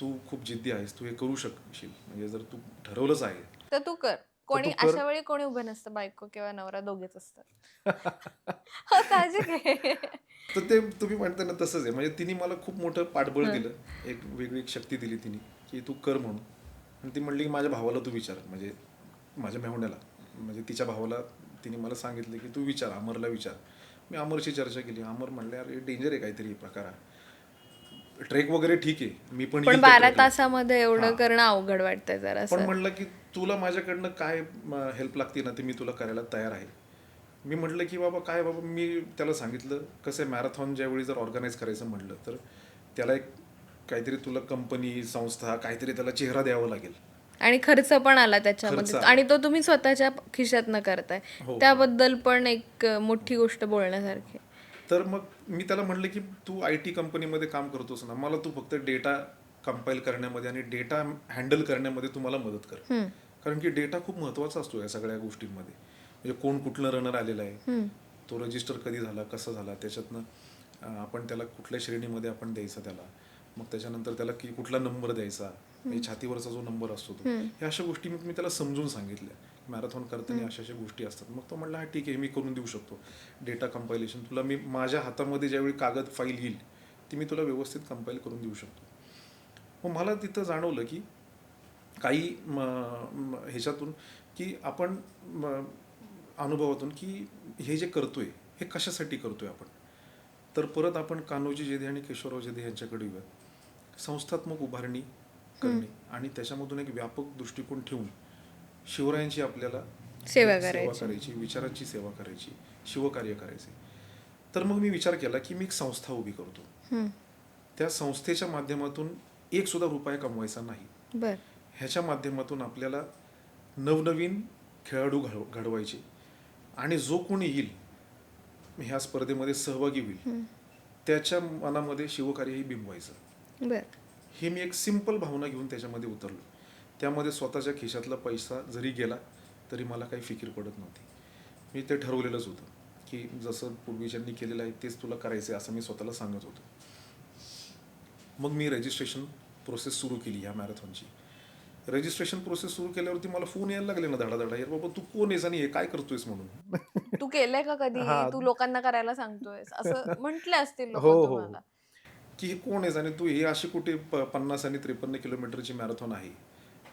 तू खूप जिद्दी आहेस, तू हे करू शकशील. म्हणजे जर तू ठरवलंच आहे तर तू कर. कोणी कर. अशा वेळी कोणी उभं नसतं, बायको किंवा नवरा दोघेच असतात. हो, साहजिक आहे. तर ते तुम्ही म्हणता ना तसंच आहे. म्हणजे तिने मला खूप मोठं पाठबळ दिलं, एक वेगळी शक्ती दिली तिने की तू कर म्हणून. आणि ती म्हणली की माझ्या भावाला तू विचार, म्हणजे माझ्या मेहुण्याला, म्हणजे तिच्या भावाला तिने मला सांगितलं की तू विचार, अमरला विचार. मी अमरशी चर्चा केली. अमर म्हणले अरे डेंजर आहे काहीतरी प्रकार हा. ट्रेक वगैरे ठीक आहे, मी पण पण येईल त्या 12 ट्रेकला. तासामध्ये एवढं करणं अवघड वाटतंय जरा. पण म्हणलं की तुला माझ्याकडनं काय हेल्प लागते ना, ते मी तुला करायला तयार आहे. मी म्हटलं की बाबा काय बाबा, मी त्याला सांगितलं कसं आहे, मॅरेथॉन ज्यावेळी जर ऑर्गनाईज करायचं म्हटलं तर त्याला एक काहीतरी तुला कंपनी, संस्था, काहीतरी त्याला चेहरा द्यावा लागेल. आणि खर्च पण आला त्याच्यामध्ये, खर्च. आणि तो तुम्ही स्वतःच्या खिशातनं करताय. हो. त्याबद्दल पण एक मोठी गोष्ट बोलण्यासारखी. तर मग मी त्याला म्हटलं की तू IT कंपनीमध्ये काम करतोस ना, मला तू फक्त डेटा कंपाईल करण्यामध्ये आणि डेटा हँडल करण्यामध्ये तू मला मदत कर. कारण की डेटा खूप महत्त्वाचा असतो या सगळ्या गोष्टींमध्ये. म्हणजे कोण कुठलं रनर आलेला आहे, तो रजिस्टर कधी झाला, कसं झाला, त्याच्यातनं आपण त्याला कुठल्या श्रेणीमध्ये आपण द्यायचा त्याला, मग त्याच्यानंतर त्याला की कुठला नंबर द्यायचा, म्हणजे छातीवरचा जो नंबर असतो तो, ह्या अशा गोष्टी मी त्याला समजून सांगितल्या. मॅरेथॉन करताना अशा अशा गोष्टी असतात. मग तो म्हणला हा ठीक आहे, मी करून देऊ शकतो डेटा कंपायलेशन. तुला मी माझ्या हातामध्ये ज्यावेळी कागद फाईल येईल ती मी तुला व्यवस्थित कंपाईल करून देऊ शकतो. मग मला तिथं जाणवलं की काही ह्याच्यातून की आपण अनुभवातून की हे जे करतोय हे कशासाठी करतोय आपण. तर परत आपण कान्होजी जेधे आणि केशवराव जेधे यांच्याकडे येऊया. संस्थात्मक उभारणी करणे आणि त्याच्यामधून एक व्यापक दृष्टिकोन ठेवून शिवरायांची आपल्याला सेवा करायची, विचारांची सेवा करायची, शिवकार्य करायचे. तर मग मी विचार केला की मी एक संस्था उभी करतो. त्या संस्थेच्या माध्यमातून एक सुद्धा रुपया कमवायचा नाही. ह्याच्या माध्यमातून आपल्याला नवनवीन खेळाडू घडवायचे आणि जो कोणी येईल ह्या स्पर्धेमध्ये सहभागी होईल त्याच्या मनामध्ये शिवकार्यही बिंबवायचं. हे मी एक सिंपल भावना घेऊन त्याच्यामध्ये उतरलो. त्यामध्ये स्वतःच्या खिशातला पैसा जरी गेला तरी मला काही फिकीर पडत नव्हती. मी ते ठरवलेलंच होतं की जसं पूर्वीच्यांनी केलेलं आहे तेच तुला करायचं आहे असं मी स्वतःला सांगत होतो. मग मी रजिस्ट्रेशन प्रोसेस सुरू केली ह्या मॅरेथॉनची. रजिस्ट्रेशन प्रोसेस सुरू केल्यावरती मला फोन यायला लागले ना धडाधडा, यार बाबा तू कोण आहेस आणि हे काय करतोयस म्हणून. तू केलंय का कधी, तू लोकांना करायला सांगतोयस असं म्हटले असतील लोक हो तुम्हाला. की हे कोण आहेस आणि तू हे अशी कुठे 50 आणि 53 किलोमीटरची मॅरेथॉन आहे,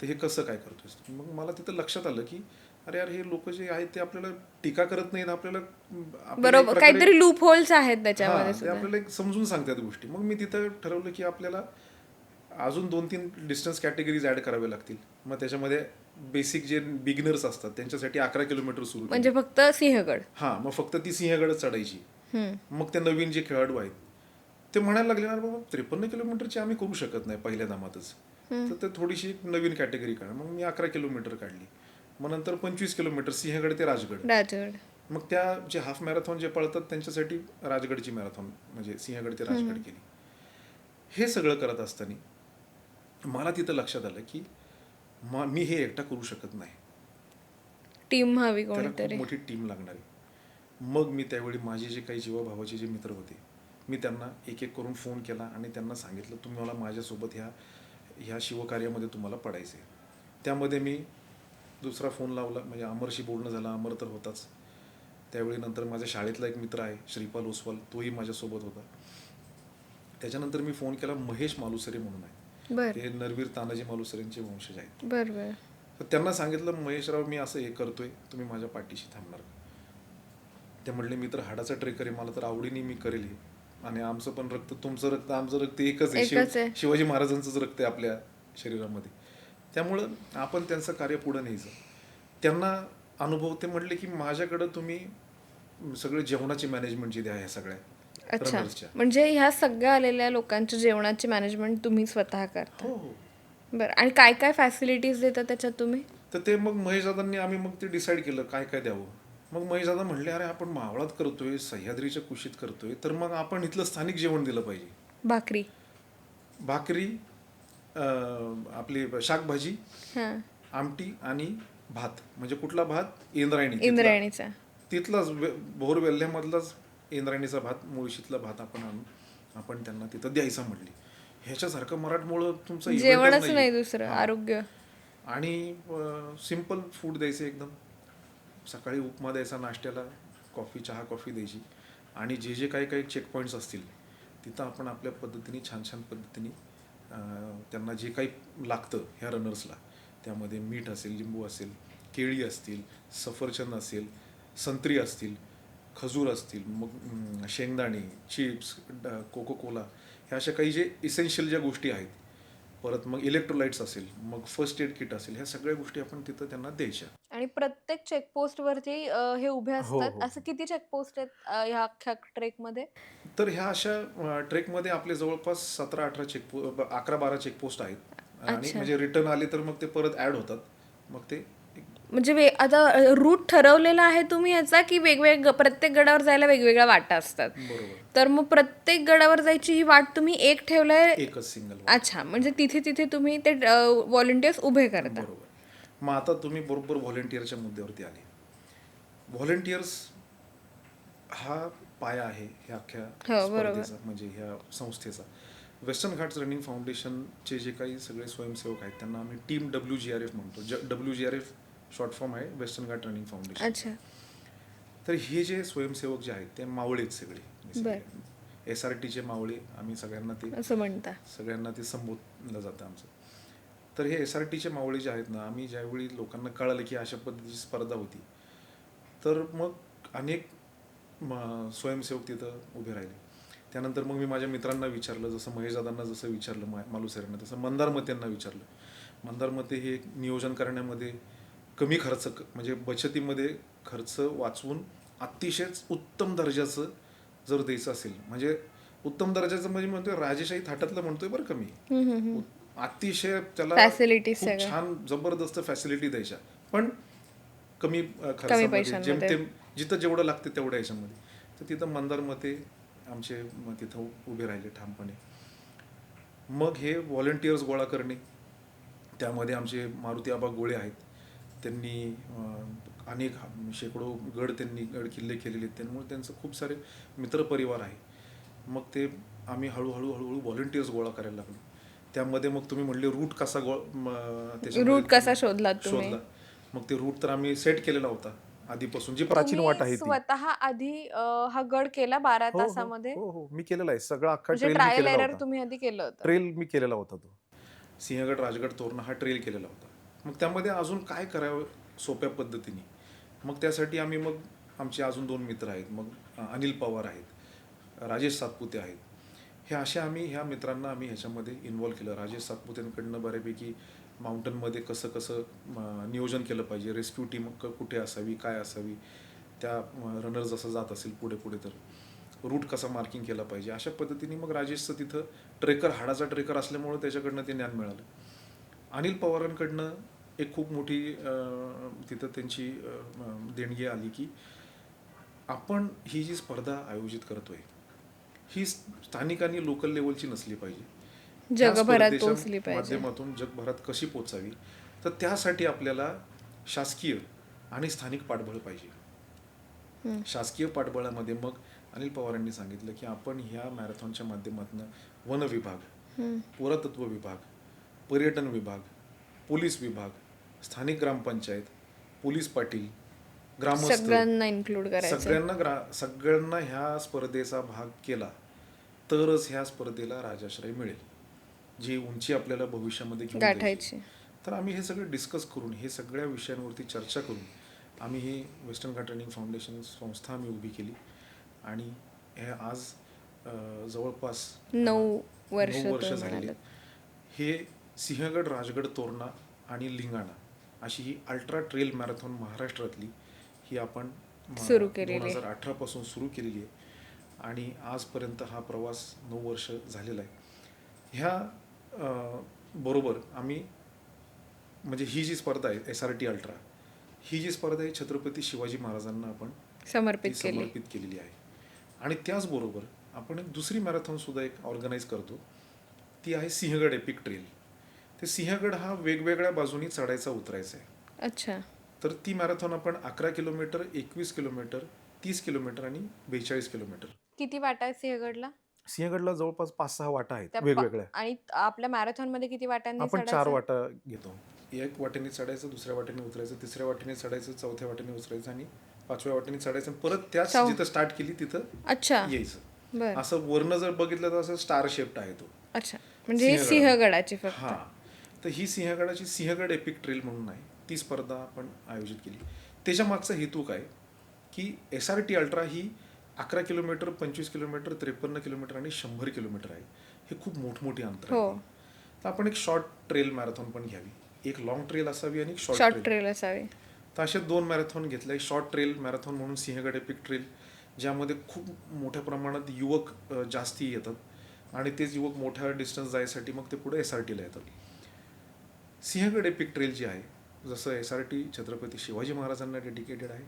तर हे कसं काय करतोयस. मग मला तिथं लक्षात आलं की अरे यार, हे लोक जे आहेत ते आपल्याला टीका करत नाहीत, आपल्याला बरोबर काहीतरी लूप होल्स आहेत त्याच्यामध्ये, ते आपल्याला एक समजून सांगतात गोष्टी. मग मी तिथं ठरवलं की आपल्याला अजून 2-3 डिस्टन्स कॅटेगरीज ॲड करावे लागतील. मग त्याच्यामध्ये बेसिक जे बिगिनर्स असतात त्यांच्यासाठी 11 किलोमीटर सुरू म्हणजे फक्त सिंहगड. हां, मग फक्त ती सिंहगडच चढायची. हम्म. मग ते नवीन जे खेळाडू आहेत ते म्हणायला लागले ना बाबा 53 किलोमीटरची आम्ही करू शकत नाही पहिल्या दामातच. तर ते थोडीशी नवीन कॅटेगरी काढ. मग मी 11 किलोमीटर काढली. मग नंतर 25 किलोमीटर सिंहगड ते राजगड. राजगड. मग त्या जे हाफ मॅरेथॉन जे पळतात त्यांच्यासाठी राजगडची मॅरेथॉन म्हणजे सिंहगड ते राजगड केली. हे सगळं करत असताना मला तिथं लक्षात आलं की मी हे एकटा करू शकत नाही. टीम हवी त्याला खूप कोणीतरी. मोठी टीम लागणार आहे. मग मी त्यावेळी माझे जे काही जीवाभावाचे जे मित्र होते मी त्यांना एक एक करून फोन केला आणि त्यांना सांगितलं तुम्ही मला माझ्यासोबत ह्या शिवकार्यामध्ये तुम्हाला पडायचं आहे. त्यामध्ये मी दुसरा फोन लावला म्हणजे अमरशी बोलणं झालं. अमर तर होताच. त्यावेळी नंतर माझ्या शाळेतला एक मित्र आहे श्रीपाल ओसवाल तोही माझ्यासोबत होता. त्याच्यानंतर मी फोन केला महेश मालुसरे म्हणून आहे. बर ते नरवीर तानाजी मालुसरेंचे वंशज आहेत. बर बर. तर त्यांना सांगितलं महेशराव मी असं हे करतोय तुम्ही माझ्या पाठीशी थांबणार का? ते म्हणले मी तर हाडाचा ट्रेकर आहे मला तर आवडीने मी करेल हे. आणि आमचं पण रक्त तुमचं रक्त आमचं रक्त एकच आहे. एकच आहे. शिवाजी महाराजांचंच रक्त आहे आपल्या शरीरामध्ये. त्यामुळं आपण त्यांचं कार्य पुढं न्यायचं. त्यांना अनुभव ते म्हटले की माझ्याकडं तुम्ही सगळे जेवणाची मॅनेजमेंटची द्या ह्या सगळ्या अच्छा, रनर्सच्या. म्हणजे ह्या सगळ्या आलेल्या लोकांच्या जेवणाची मॅनेजमेंट तुम्ही स्वतः करता. हो हो. बरं, आणि काय काय फॅसिलिटीज देता त्याच्यात तुम्ही? तर ते मग महेशदादांनी आम्ही मग ते डिसाईड केलं काय काय द्यावं. मग महेशदादा म्हणले अरे आपण मावळात करतोय सह्याद्रीच्या कुशीत करतोय तर मग आपण इथलं स्थानिक जेवण दिलं पाहिजे. भाकरी. भाकरी आपली शाकभाजी हां. आमटी आणि भात. म्हणजे कुठला भात? इंद्रायणी. इंद्रायणीचा. तिथलाच भोर वेल्ह्यामधलाच इंद्रायणीचा भात मुळशीतला भात आपण आणून आपण त्यांना तिथं द्यायचा म्हटली. ह्याच्यासारखं मराठमोळं तुमचं eventच जेवणच नाही दुसरं. हां. आरोग्य. आणि सिम्पल फूड द्यायचं एकदम. सकाळी उपमा द्यायचा नाश्त्याला, चहा कॉफी द्यायची. आणि जे जे काही काही चेक पॉईंट्स असतील तिथं आपण आपल्या पद्धतीने छान छान पद्धतीने त्यांना जे काही लागतं ह्या रनर्सला त्यामध्ये मीठ असेल, लिंबू असेल, केळी असतील, सफरचंद असेल, संत्री असतील, खजूर असतील, मग शेंगदाणे, चिप्स, कोको कोला ह्या अशा काही जे इसेन्शियल ज्या गोष्टी आहेत. परत मग इलेक्ट्रोलाइट्स असेल, मग फर्स्ट एड किट असेल, ह्या सगळ्या गोष्टी आपण तिथं त्यांना द्यायच्या. आणि प्रत्येक चेकपोस्ट वरती हे उभे हो, असतात. हो. असं किती चेकपोस्ट आहेत ह्या अख्ख्या ट्रेकमध्ये? तर ह्या अशा ट्रेकमध्ये आपले जवळपास 11-12 चेकपोस्ट आहेत. आणि अच्छा. म्हणजे रिटर्न आले तर मग ते परत ॲड होतात. मग ते म्हणजे आता रूट ठरवलेला आहे तुम्ही याचा, की प्रत्येक गडावर जायला वेगवेगळ्या वाटा असतात? बरोबर तर मग प्रत्येक गडावर जायची ही वाट तुम्ही एक ठेवलाय? एकच सिंगल. अच्छा, म्हणजे तिथे तिथे तुम्ही ते व्हॉलंटियर्स उभे करता. बरोबर. मग आता तुम्ही बरोबर व्हॉलंटियरच्या मुद्द्यावरती आले. व्हॉलंटियर्स हा पाया आहे ह्या अख्ख्या हो, बरोबर. स्पर्धेचा म्हणजे ह्या संस्थेचा. वेस्टर्न घाट्स रनिंग फाउंडेशनचे जे काही सगळे स्वयंसेवक आहेत त्यांना आम्ही टीम WGRF म्हणतो. WGRF शॉर्ट फॉर्म आहे वेस्टर्न घाट रनिंग फाउंडेशन. अच्छा. तर हे जे स्वयंसेवक जे आहेत ते मावळेत सगळे. बर. SRTचे मावळे आम्ही सगळ्यांना असं म्हणता. ते संबोधलं जातं आमचं. तर हे SRTचे मावळे जे आहेत ना आम्ही ज्यावेळी लोकांना कळालं की अशा पद्धतीची स्पर्धा होती तर मग अनेक स्वयंसेवक तिथं उभे राहिले. त्यानंतर मग मी माझ्या मित्रांना विचारलं जसं महेशदादांना जसं विचारलं मालुसरेंना तसं मंदार मतेंना विचारलं. मंदार मते हे नियोजन करण्यामध्ये कमी खर्च म्हणजे बचतीमध्ये खर्च वाचवून अतिशय उत्तम दर्जाचं जर द्यायचं असेल म्हणजे उत्तम दर्जाचं म्हणजे म्हणतोय राजेशाही थाटातलं म्हणतोय बरं कमी. अतिशय त्याला फॅसिलिटीज खूप सगळ्या. छान जबरदस्त फॅसिलिटी द्यायच्या पण कमी खर्चामध्ये पैशांमध्ये. जेमतेम जिथं जेवढं लागते तेवढ्या ह्याच्यामध्ये. तर तिथं मंदार मते आमचे तिथं उभे राहिले ठामपणे. मग हे व्हॉलंटियर्स गोळा करणे त्यामध्ये आमचे मारुती आबा गोळे आहेत. त्यांनी अनेक शेकडो गड किल्ले केलेले आहेत. त्यामुळे त्यांचं खूप सारे मित्रपरिवार आहे. मग ते आम्ही हळूहळू व्हॉलंटियर्स गोळा करायला लागलो. त्यामध्ये मग तुम्ही म्हणले रूट कसा रूट कसा शोधलात तुम्ही? शोधला. मग ते रूट तर आम्ही सेट केलेला होता आधीपासून जी प्राचीन वाट आहे ती. स्वतः आधी हा गड केला 12 हो तासामध्ये? हो हो मी केलेला आहे सगळा अख्खा म्हणजे ट्रेल मी ट्रायल केलेला एरर होता. तुम्ही आधी केलं होतं? ट्रेल मी केलेला होता तो सिंहगड राजगड तोरणा हा ट्रेल केलेला होता. मग त्यामध्ये अजून काय करावं सोप्या पद्धतीने मग त्यासाठी आम्ही मग आमचे अजून 2 मित्र आहेत. मग अनिल पवार आहेत, राजेश सातपुते आहेत. हे असे आम्ही ह्या मित्रांना आम्ही ह्याच्यामध्ये इन्व्हॉल्व केलं. राजेश सातपुतेंकडनं बऱ्यापैकी माउंटनमध्ये कसं कसं नियोजन केलं पाहिजे, रेस्क्यू टीम कुठे असावी, काय असावी, त्या रनर जसं जात असेल पुढे पुढे तर रूट कसा मार्किंग केला पाहिजे, अशा पद्धतीने मग राजेशचं तिथं ट्रेकर, हाडाचा ट्रेकर असल्यामुळं त्याच्याकडनं ते ज्ञान मिळालं. अनिल पवारांकडनं एक खूप मोठी तिथं त्यांची देणगी आली की आपण ही जी स्पर्धा आयोजित करतोय ही स्थानिक आणि लोकल लेवलची नसली पाहिजे. ह्या जगभरात स्पर्धेच्या पोहोचली पाहिजे. माध्यमातून जगभरात कशी पोचावी, तर त्यासाठी आपल्याला शासकीय आणि स्थानिक पाठबळ पाहिजे. शासकीय पाठबळामध्ये मग अनिल पवारांनी सांगितलं की आपण ह्या मॅरेथॉनच्या माध्यमातून वन विभाग, पुरातत्व विभाग, पर्यटन विभाग, पोलीस विभाग, स्थानिक ग्रामपंचायत, पोलीस पाटील, ग्रामस्थ, सगळ्यांना इन्क्लूड करायचं. सगळ्यांना ह्या स्पर्धेचा भाग केला तरच ह्या स्पर्धेला राजाश्रय मिळेल, जी उंची आपल्याला भविष्यामध्ये घेऊन जायची. गाठायची. तर आम्ही हे सगळं डिस्कस करून, हे सगळ्या विषयांवरती चर्चा करून आम्ही ही वेस्टर्न घाट रनिंग फाउंडेशन संस्था आम्ही उभी केली. आणि हे आज जवळपास 9 वर्ष 9 वर्ष तुम्ही झालेली. म्हणालात. हे सिंहगड, राजगड, तोरणा आणि लिंगाणा अशी ही अल्ट्रा ट्रेल मॅरेथॉन महाराष्ट्रातली ही आपण सुरू केलेली आहे. 2018 पासून सुरू केलेली आहे. आणि आजपर्यंत हा प्रवास 9 वर्ष झालेला आहे. ह्या बरोबर आम्ही म्हणजे ही जी स्पर्धा आहे SRT अल्ट्रा, ही जी स्पर्धा आहे छत्रपती शिवाजी महाराजांना आपण समर्पित ती केली. समर्पित केलेली आहे. आणि त्याचबरोबर आपण एक दुसरी मॅरेथॉन सुद्धा एक ऑर्गनाईज करतो, ती आहे सिंहगड एपिक ट्रेल. ते सिंहगड हा वेगवेगळ्या बाजूनी चढायचा उतरायचा आहे. अच्छा. तर ती मॅरेथॉन आपण 11 किलोमीटर, 21 किलोमीटर, 30 किलोमीटर आणि 42 किलोमीटर. किती वाटा आहेत सिंहगडला? सिंहगडला जवळपास 5-6 वाटा आहेत त्या वेगवेगळ्या. आणि आपल्या मॅरेथॉन मध्ये किती वाटांनी आपण 4 चढायचं? वाटा घेतो. एक वाटेने चढायचं, दुसऱ्या वाटेने उतरायचं, तिसऱ्या वाटेने चढायचं, चौथ्या वाटेने उतरायचं आणि 5व्या वाटेने चढायचं. परत त्याच जिथं स्टार्ट केली तिथं अच्छा. यायचं. बर. असं वरनं जर बघितलं तर असं स्टार शेप्ड आहे तो. अच्छा, म्हणजे हे सिंहगडाची फक्त. हा, तर ही सिंहगडाची सिंहगड एपिक ट्रेल म्हणून आहे, ती स्पर्धा आपण आयोजित केली. त्याच्या मागचा हेतू काय की SRT अल्ट्रा ही 11 किलोमीटर, 25 किलोमीटर, 53 किलोमीटर आणि 100 किलोमीटर आहे. हे खूप मोठमोठी अंतर हो. आहे. तर आपण एक शॉर्ट ट्रेल मॅरेथॉन पण घ्यावी. एक लॉंग ट्रेल असावी आणि एक शॉर्ट शॉर्ट ट्रेल. ट्रेल असावी. तर असे 2 मॅरेथॉन घेतले. शॉर्ट ट्रेल मॅरेथॉन म्हणून सिंहगड एपिक ट्रेल, ज्यामध्ये खूप मोठ्या प्रमाणात युवक जास्ती येतात आणि तेच युवक मोठ्या डिस्टन्स जायसाठी मग ते पुढे SRTला येतात. सिंहगड एपिक ट्रेल जी आहे, जसं SRT छत्रपती शिवाजी महाराजांना डेडिकेटेड आहे,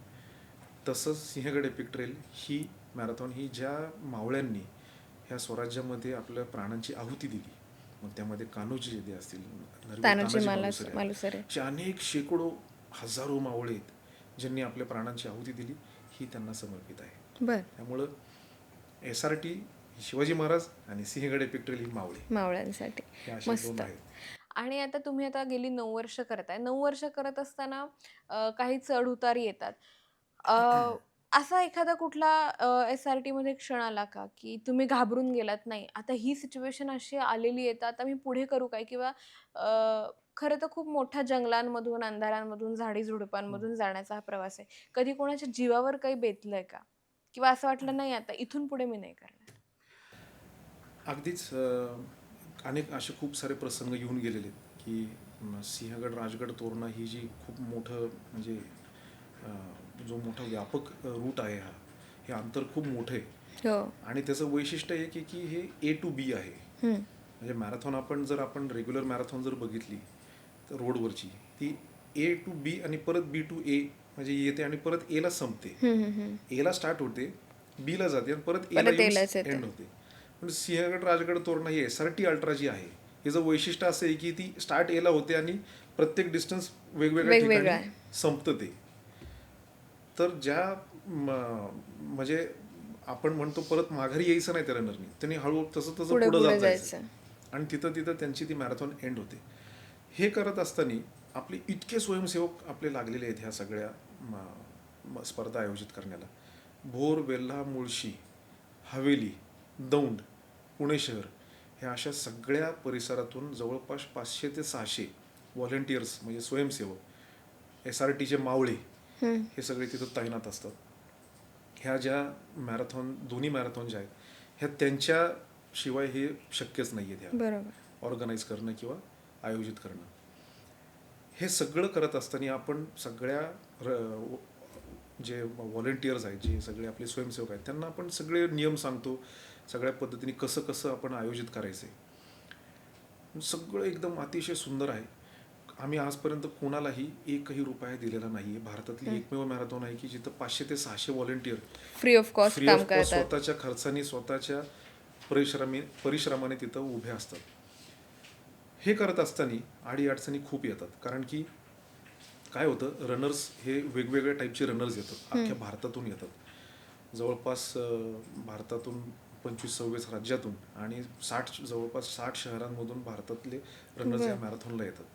तसंच सिंहगड एपिक ट्रेल ही मॅरेथॉन ही ज्या मावळ्यांनी ह्या स्वराज्यामध्ये आपल्या प्राणांची आहुती दिली, मग त्यामध्ये कान्होजी जेधे असतील, तानाजी मालुसरे, मालुसरे, असे अनेक शेकडो हजारो मावळे आहेत ज्यांनी आपल्या प्राणांची आहुती दिली, ही त्यांना समर्पित आहे. बर. त्यामुळं SRT शिवाजी महाराज आणि सिंहगड एपिक ट्रेल ही मावळ्यांसाठी. हे असे मस्त. 2 आहेत. आणि आता तुम्ही आता गेली 9 वर्ष करताय. 9 वर्ष करत असताना काही चढ उतार येतात. असा एखादा कुठला SRT मध्ये क्षण आला का की तुम्ही घाबरून गेलात, नाही आता ही सिच्युएशन अशी आलेली आहे, तर आता मी पुढे करू काय? किंवा खरं तर खूप मोठ्या जंगलांमधून, अंधारांमधून, झाडी झुडपांमधून जाण्याचा हा प्रवास आहे. कधी कोणाच्या जीवावर काही बेतलंय का? किंवा असं वाटलं नाही आता इथून पुढे मी नाही करणार? अगदीच अनेक असे खूप सारे प्रसंग येऊन गेलेले आहेत की सिंहगड, राजगड, तोरणा ही जी खूप मोठं म्हणजे जो मोठा व्यापक रूट आहे, हे अंतर खूप मोठं आहे. हो. आणि त्याचं वैशिष्ट्य एक आहे की हे A to B आहे. म्हणजे मॅरेथॉन आपण रेग्युलर मॅरेथॉन जर बघितली तर रोडवरची, ती A to B आणि परत B to A म्हणजे येते आणि परत A ला संपते. A ला स्टार्ट होते, B ला जाते आणि परत A ला एंड होते. पण सिंहगड, राजगड, तोरणा ही SRT अल्ट्रा जी आहे, हिचं वैशिष्ट्य असं आहे की ती स्टार्ट A ला होते आणि प्रत्येक डिस्टन्स वेगवेगळ्या ठिकाणी संपतं ते. तर म्हणजे आपण म्हणतो परत माघारी यायचं नाही त्या रनरनी, त्यांनी हळू तसं पुढे जात जायचं आणि तिथं त्यांची ती मॅरेथॉन एंड होते. हे करत असताना आपले इतके स्वयंसेवक आपले लागलेले आहेत ह्या सगळ्या स्पर्धा आयोजित करण्याला. भोर, वेल्हा, मुळशी, हवेली, दौंड, पुणे शहर ह्या अशा सगळ्या परिसरातून जवळपास 500 ते 600 व्हॉलेंटियर्स म्हणजे स्वयंसेवक, SRTचे मावळे हे सगळे तिथं तैनात असतात. ह्या ज्या दोन्ही मॅरेथॉन ज्या आहेत ह्या त्यांच्या शिवाय हे शक्यच नाही आहे त्या बरोबर. ऑर्गनाईज करणं किंवा आयोजित करणं. हे सगळं करत असताना आपण सगळ्या जे व्हॉलेंटियर्स आहेत, जे सगळे आपले स्वयंसेवक आहेत, त्यांना आपण सगळे नियम सांगतो, सगळ्या पद्धतीने कसं कसं आपण आयोजित करायचं आहे. सगळं एकदम अतिशय सुंदर आहे. आम्ही आजपर्यंत कोणालाही एकही रुपया दिलेला नाही आहे. भारतातली एकमेव मॅरेथॉन आहे की जिथं 500 ते 600 volunteer free of cost free काम ऑफ कॉस्ट करतात. स्वतःच्या खर्चाने, स्वतःच्या परिश्रमाने तिथं उभे असतात. हे करत असताना अडीअडचणी खूप येतात. कारण की काय होतं, रनर्स हे वेगवेगळ्या टाईपचे रनर्स येतात, अख्ख्या भारतातून येतात. जवळपास भारतातून 25-26 राज्यातून आणि जवळपास 60 शहरांमधून भारतातले रनर्स या मॅरेथॉनला येतात.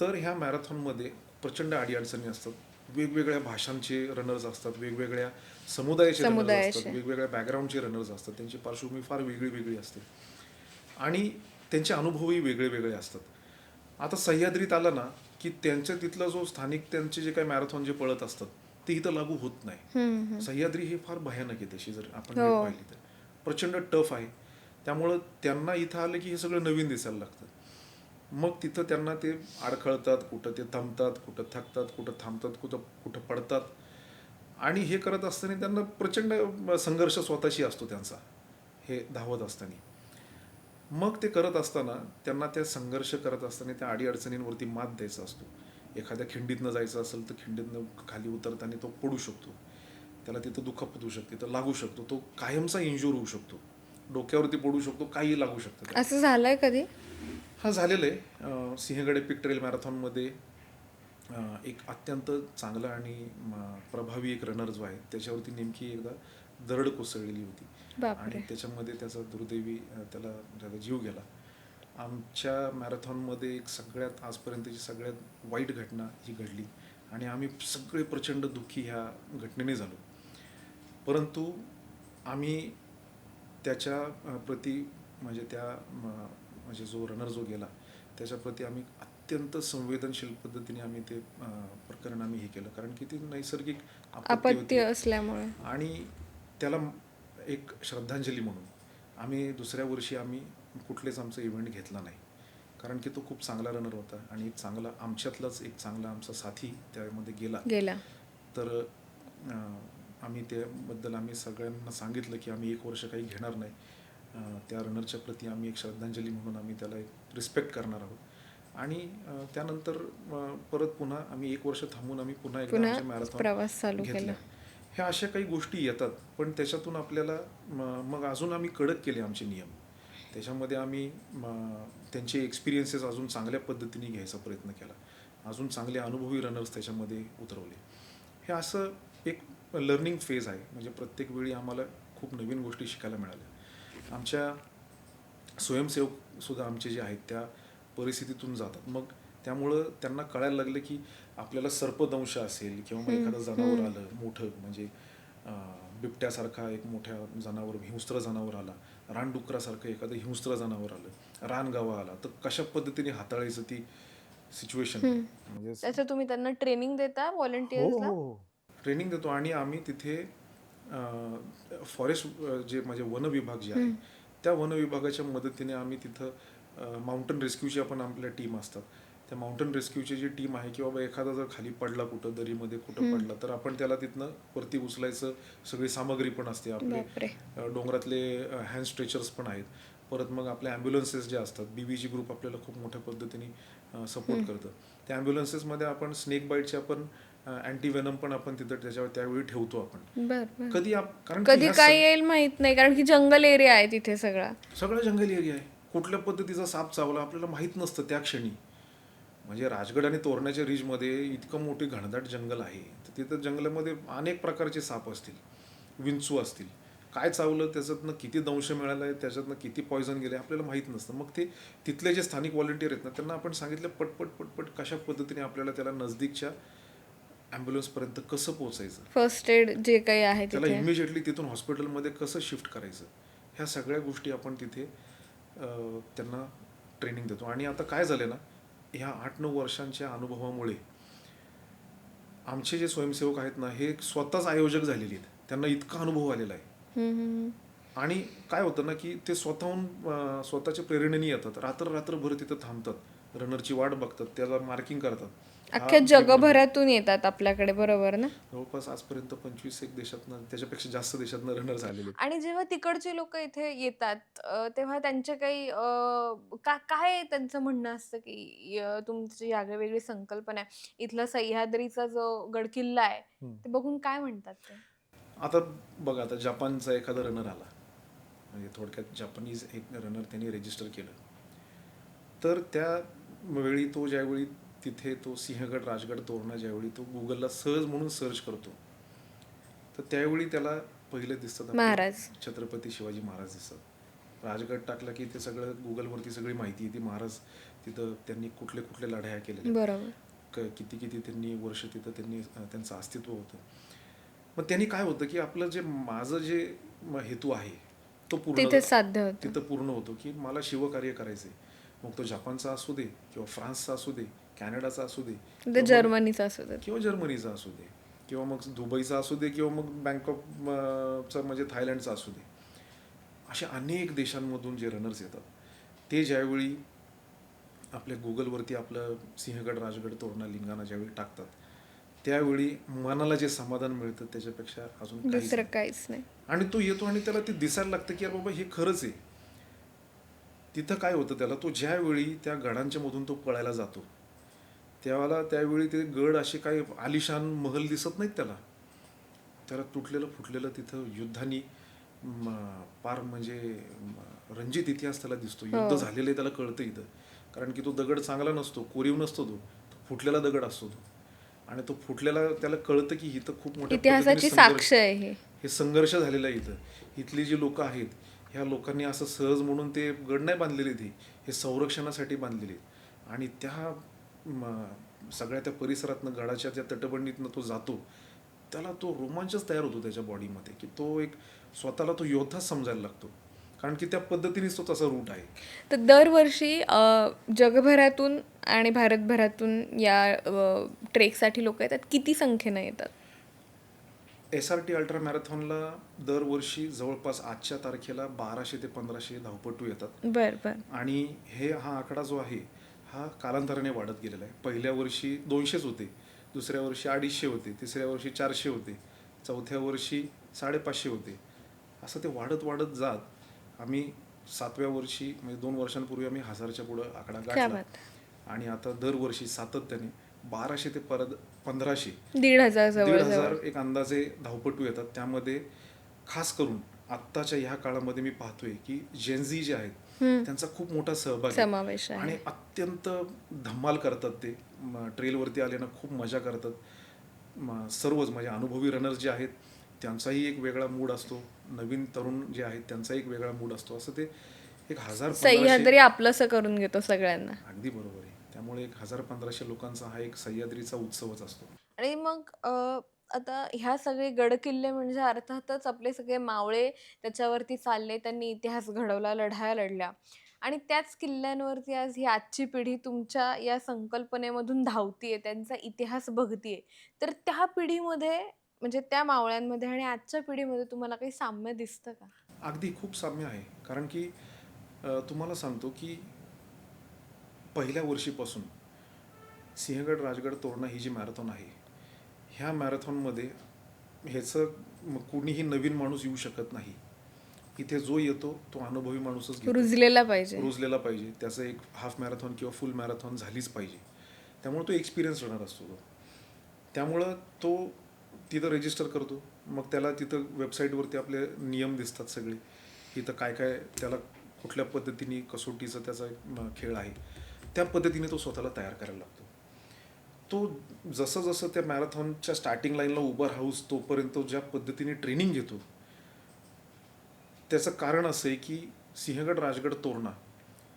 तर ह्या मॅरेथॉनमध्ये प्रचंड अडीअडचणी असतात. वेगवेगळ्या भाषांचे रनर्स असतात, वेगवेगळ्या समुदायाचे रनर्स असतात, वेगवेगळ्या बॅकग्राऊंडचे रनर्स असतात. त्यांची पार्श्वभूमी फार वेगळी वेगळी असते आणि त्यांचे अनुभवही वेगळे वेगळे असतात. आता सह्याद्रीत आलं ना की त्यांच्या तिथला जो स्थानिक त्यांचे जे काही मॅरेथॉन जे पळत असतात ते इथं लागू होत नाही. सह्याद्री हे फार भयानक आहे तशी जर आपण पाहिली तर प्रचंड टफ आहे. त्यामुळं त्यांना इथं आलं की हे सगळं नवीन दिसायला लागतं. मग तिथं त्यांना ते अडखळतात, कुठं ते थांबतात, कुठं थकतात, कुठं थांबतात, कुठं पडतात. आणि हे करत असताना त्यांना प्रचंड संघर्ष स्वतःशी असतो त्यांचा, हे धावत असताना. मग ते करत असताना त्यांना त्या संघर्ष करत असताना त्या अडीअडचणींवरती मात द्यायचा असतो. एखाद्या खिंडीतनं जायचं असेल तर खिंडीतनं खाली उतरताना तो पडू शकतो, त्याला तिथं दुखापत होऊ शकते, तर लागू शकतो, तो कायमचा इंज्युअर होऊ शकतो, डोक्यावरती पडू शकतो, काही लागू शकतं. असं झालंय कधी? हा झालेलं आहे. सिंहगड एपिक ट्रेल मॅरेथॉनमध्ये एक अत्यंत चांगला आणि प्रभावी एक रनर जो आहे त्याच्यावरती नेमकी एकदा दरड कोसळलेली होती आणि त्याच्यामध्ये त्याचा दुर्दैवी त्याचा जीव गेला. आमच्या मॅरेथॉनमध्ये एक सगळ्यात आजपर्यंतची सगळ्यात वाईट घटना ही घडली आणि आम्ही सगळे प्रचंड दुःखी ह्या घटनेने झालो. परंतु आम्ही त्याच्या प्रती म्हणजे म्हणजे जो रनर जो गेला त्याच्याप्रती आम्ही अत्यंत संवेदनशील पद्धतीने आम्ही ते प्रकरण आम्ही हे केलं. कारण की ती नैसर्गिक आपत्ती होती असल्यामुळे आणि त्याला एक श्रद्धांजली म्हणून आम्ही दुसऱ्या वर्षी आम्ही कुठलेच आमचा इव्हेंट घेतला नाही. कारण की तो खूप चांगला रनर होता आणि एक चांगला आमच्यातलाच एक चांगला आमचा साथी त्यामध्ये गेला. तर आम्ही त्याबद्दल आम्ही सगळ्यांना सांगितलं की आम्ही 1 वर्ष काही घेणार नाही. त्या रनरच्या प्रती आम्ही एक श्रद्धांजली म्हणून आम्ही त्याला एक रिस्पेक्ट करणार आहोत. आणि त्यानंतर परत पुन्हा आम्ही 1 वर्ष थांबून आम्ही पुन्हा एकदा आमच्या मॅरेथॉन घेतल्या. ह्या अशा काही गोष्टी येतात, पण त्याच्यातून आपल्याला मग अजून आम्ही कडक केले आमचे नियम. त्याच्यामध्ये आम्ही त्यांचे एक्सपिरियन्सेस अजून चांगल्या पद्धतीने घ्यायचा प्रयत्न केला, अजून चांगले अनुभवी रनर्स त्याच्यामध्ये उतरवले. हे असं एक लर्निंग फेज आहे. म्हणजे प्रत्येक वेळी आम्हाला खूप नवीन गोष्टी शिकायला मिळाल्या. आमच्या स्वयंसेवकसुद्धा आमचे जे आहेत त्या परिस्थितीतून जातात. मग त्यामुळं त्यांना कळायला लागलं की आपल्याला सर्पदंश असेल किंवा मग एखादं जनावर आलं मोठं, म्हणजे बिबट्यासारखा एक मोठ्या जनावर, हिंस्त्र जनावर आला, रानडुकरासारखं एखादं हिंस्त्र जनावर आलं, रानगावा आला, तर कशा पद्धतीने हाताळायचं ती सिच्युएशन. म्हणजे त्याचं तुम्ही त्यांना ट्रेनिंग देता व्हॉलंटियर्सला? हो, ट्रेनिंग देतो. आणि आम्ही तिथे फॉरेस्ट जे म्हणजे वन विभाग जे आहे त्या वन विभागाच्या मदतीने आम्ही तिथं माउंटन रेस्क्यूची आपण आपल्या टीम असतात, त्या माउंटन रेस्क्यूची जी टीम आहे की बाबा एखादा जर खाली पडला कुठं दरीमध्ये कुठं पडला तर आपण त्याला तिथनं वरती उचलायचं सगळी सामग्री पण असते. आपले डोंगरातले हँड स्ट्रेचर्स पण आहेत. परत मग आपल्या ॲम्ब्युलन्सेस जे असतात, BVG ग्रुप आपल्याला खूप मोठ्या पद्धतीने सपोर्ट करतं. त्या ॲम्ब्युलन्सेसमध्ये आपण स्नेक बाईटचे आपण अँटीवेनम पण आपण तिथं त्यावेळी ठेवतो आपण. कधी काय येईल माहित नाही, कारण की जंगल एरिया आहे तिथे सगळा जंगल एरिया आहे. कुठल्या पद्धतीचा साप चावला आपल्याला माहीत नसतं त्या क्षणी. म्हणजे राजगड आणि तोरण्याच्या रिजमध्ये इतकं मोठी घनदाट जंगल आहे, तर तिथं जंगलामध्ये अनेक प्रकारचे साप असतील, विंचू असतील. काय चावलं, त्याच्यातनं किती दंश मिळाला आहे, त्याच्यातनं किती पॉयझन गेले आपल्याला माहीत नसतं. मग ते तिथले जे स्थानिक व्हॉलंटियर आहेत ना त्यांना आपण सांगितलं पटपट कशा पद्धतीने आपल्याला त्याला नजदीकच्या ॲम्ब्युलन्सपर्यंत कसं पोहोचायचं, फर्स्ट एड जे काही आहे त्याला इमिजिएटली तिथून हॉस्पिटलमध्ये कसं शिफ्ट करायचं, ह्या सगळ्या गोष्टी आपण तिथे त्यांना ट्रेनिंग देतो. आणि आता काय झालं ना, ह्या 8-9 वर्षांच्या अनुभवामुळे आमचे जे स्वयंसेवक आहेत ना हे स्वतःच आयोजक झालेले आहेत. त्यांना इतका अनुभव आलेला आहे. आणि काय होतं ना की ते स्वतःहून स्वतःच्या प्रेरणेने येतात, रात्रभर तिथं थांबतात, रनरची वाट बघतात, त्याला मार्किंग करतात. हा अख्ख्या एक म्हणजे जगभरातून येतात आपल्याकडे, बरोबर ना? जवळपास आजपर्यंत 25 देशातनं, त्याच्यापेक्षा जास्त देशातनं रनर झालेले आहेत. आणि जेव्हा तिकडची लोक इथे येतात तेव्हा त्यांचे काही काय त्यांचं म्हणणं असतं की तुमची आगळीवेगळी संकल्पना आहे, इथला सह्याद्रीचा जो गडकिल्ला आहे ते बघून काय म्हणतात ते? आता बघा, आता जपानचा एखादा रनर आला, म्हणजे थोडक्यात जपानीज एक रनर त्यांनी रजिस्टर केलं, तर त्या वेळी तो ज्यावेळी तिथे तो सिंहगड राजगड तोरणा ज्यावेळी तो गुगलला सहज म्हणून सर्च करतो, तर त्यावेळी त्याला पहिले दिसतात आपले महाराज. छत्रपती शिवाजी महाराज दिसतात. राजगड टाकलं की ते सगळं गुगलवरती सगळी माहिती येते, महाराज तिथं त्यांनी कुठले कुठले लढाया केलेल्या, बरोबर. किती किती त्यांनी वर्ष तिथं त्यांनी त्यांचं अस्तित्व होतं. मग त्यांनी काय होतं की आपलं जे माझं जे हेतू आहे तो पूर्ण तिथे साध्य होतं. तिथं पूर्ण होतो की मला शिवकार्य करायचंय. मग तो जपानचा असू दे किंवा फ्रान्सचा असू दे, कॅनडाचा असू दे, ते जर्मनीचं असू देत. किंवा जर्मनीचा असू दे, किंवा मग दुबईचा असू दे, किंवा मग बँकॉक चा म्हणजे थायलंडचा असू दे, अशा अनेक देशांमधून जे रनर्स येतात, ते ज्यावेळी आपल्या गुगलवरती आपलं सिंहगड राजगड तोरणा लिंगाणा ज्यावेळी टाकतात, त्यावेळी मनाला जे समाधान मिळतं त्याच्यापेक्षा अजून काहीच दुसरं नाही. काहीच नाही. आणि तो येतो आणि त्याला ते दिसायला लागतं की यार बाबा हे खरंच आहे. तिथं काय होतं त्याला, तो ज्यावेळी त्या गडांच्या मधून तो पळायला जातो, त्यावेळी ते गड असे काही आलिशान महल दिसत नाहीत त्याला. त्याला तुटलेलं फुटलेलं तिथं युद्धानी पार म्हणजे रंजित इतिहास त्याला दिसतो. युद्ध हो. झालेलं आहे त्याला कळतं इथं. कारण की तो दगड चांगला नसतो, कोरीव नसतो, तो फुटलेला दगड असतो तो. आणि तो फुटलेला त्याला कळतं की इथं खूप मोठ्या पद्धतीने इतिहासाची साक्ष आहे हे. हे संघर्ष झालेला आहे इथं. इथली जी लोक आहेत, ह्या लोकांनी असं सहज म्हणून ते गड नाही बांधलेले, ते हे संरक्षणासाठी बांधलेले. आणि त्या सगळ्या त्या परिसरातनं, गडाच्या त्या तटबंदीतनं तो जातो, त्याला तो रोमांचच तयार होतो त्याच्या बॉडीमध्ये, की तो एक स्वतःला तो योद्धाच समजायला लागतो. कारण की त्या पद्धतीनेच तो तसा रूट आहे. तर दरवर्षी जगभरातून आणि भारतभरातून या ट्रेकसाठी लोक येतात, किती संख्येनं येतात? SRT अल्ट्रा मॅरेथॉनला दरवर्षी जवळपास आजच्या तारखेला 1200 ते 1500 धावपटू येतात. बर बर. आणि हा आकडा जो आहे हा कालांतराने वाढत गेलेला आहे. पहिल्या वर्षी 200च होते, दुसऱ्या वर्षी 250 होते, तिसऱ्या वर्षी 400 होते, चौथ्या वर्षी 550 होते, असं ते वाढत वाढत जात आम्ही 7व्या वर्षी म्हणजे 2 वर्षांपूर्वी आम्ही 1000च्या पुढं आकडा क्या गाठला. बात. आणि आता दरवर्षी सातत्याने 1200 ते परत 1500, 1,500 जवळ 1,500 एक अंदाजे धावपटू येतात. त्यामध्ये खास करून आत्ताच्या ह्या काळामध्ये मी पाहतोय की जेनझी जे आहेत त्यांचा खूप मोठा सहभाग आहे. समावेश आहे. आणि अत्यंत धमाल करतात ते. ट्रेलवरती आले ना खूप मजा करतात. सर्वच म्हणजे अनुभवी रनर्स जे आहेत त्यांचाही एक वेगळा मूड असतो, नवीन तरुण जे आहेत त्यांचा एक वेगळा मूड असतो. असं ते 1,000-1500, सह्याद्री आपलंसं करून घेतो सगळ्यांना. अगदी बरोबर आहे. त्यामुळे 1,000-1500 लोकांचा हा एक सह्याद्रीचा उत्सवच असतो. आणि मग आता ह्या सगळे गडकिल्ले म्हणजे अर्थातच आपले सगळे मावळे त्याच्यावरती चालले, त्यांनी इतिहास घडवला, लढाया लढल्या आणि त्याच किल्ल्यांवरती आज ही आजची पिढी तुमच्या या संकल्पनेमधून धावतीये, त्यांचा इतिहास बघतीये. तर त्या पिढीमध्ये म्हणजे त्या मावळ्यांमध्ये आणि आजच्या पिढीमध्ये तुम्हाला काही साम्य दिसतं का? अगदी खूप साम्य आहे. कारण की तुम्हाला सांगतो की पहिल्या वर्षीपासून सिंहगड राजगड तोरणा ही जी मॅरेथॉन आहे, ह्या मॅरेथॉनमध्ये कुणीही नवीन माणूस येऊ शकत नाही. इथे जो येतो तो अनुभवी माणूसच घेतो, रुजलेला पाहिजे. रुजलेला पाहिजे. त्याचं एक हाफ मॅरेथॉन किंवा फुल मॅरेथॉन झालीच पाहिजे. त्यामुळे तो एक्सपिरियन्स रनर असतो तो. त्यामुळं तो तिथं रजिस्टर करतो. मग त्याला तिथं वेबसाईटवरती आपले नियम दिसतात सगळे, इथं काय काय त्याला कुठल्या पद्धतीने कसोटीचा त्याचा खेळ आहे, त्या पद्धतीने तो स्वतःला तयार करायला लागतो. तो जसं जसं त्या मॅरेथॉनच्या स्टार्टिंग लाईनला उभा राहूस तोपर्यंत ज्या पद्धतीने ट्रेनिंग घेतो, त्याचं कारण असं आहे की सिंहगड राजगड तोरणा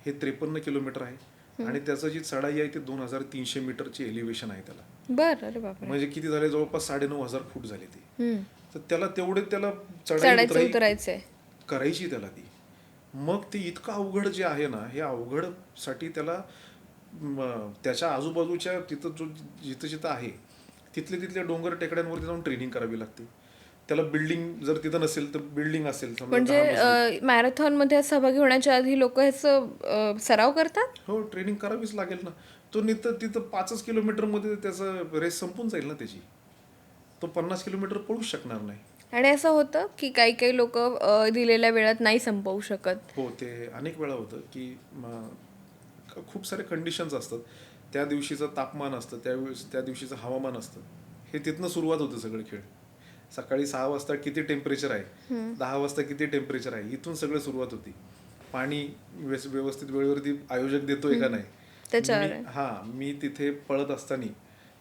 हे 53 किलोमीटर आहे आणि त्याचं जी चढाई आहे ती 2300 मीटरची एलिव्हेशन आहे त्याला. बरं. अरे बापरे. म्हणजे किती झाले, जवळपास 9,500 फूट झाले ते. तर त्याला चढाई चढायचं उतराई उतरायचंय. करायची त्याला ती. मग ते इतकं अवघड जे आहे ना, हे अवघडसाठी त्याला त्याच्या आजूबाजूच्या जिथं जिथं आहे तिथले डोंगर टेकड्यांवरती जाऊन ट्रेनिंग करावी लागते. त्याला बिल्डिंग जर तिथं नसेल तर बिल्डिंग असेल समजा म्हणजे 10 मजली. मॅरेथॉनमध्ये सहभागी होण्याच्या आधी लोक ह्याचं सराव करतात. हो, ट्रेनिंग करावीच लागेल ना. तो तिथं तिथं 5च किलोमीटरमध्ये त्याचा रेस संपून जाईल ना त्याची. तो 50 किलोमीटर पळूच शकणार नाही. आणि असं होतं की काही काही लोक दिलेल्या वेळात नाही संपवू शकत. हो, ते अनेक वेळा होतं की खूप सारे कंडिशन्स असतात. त्या दिवशीचं तापमान असतं, त्यावेळेस त्या दिवशीचं हवामान असतं. हे तिथनं सुरुवात होतं सगळे खेळ. सकाळी 6 वाजता किती टेम्परेचर आहे, 10 वाजता किती टेम्परेचर आहे, इथून सगळं सुरुवात होती. पाणी व्यवस्थित वेळेवरती आयोजक देतोय का नाही. त्याच्यावर आहे. मी तिथे पळत असताना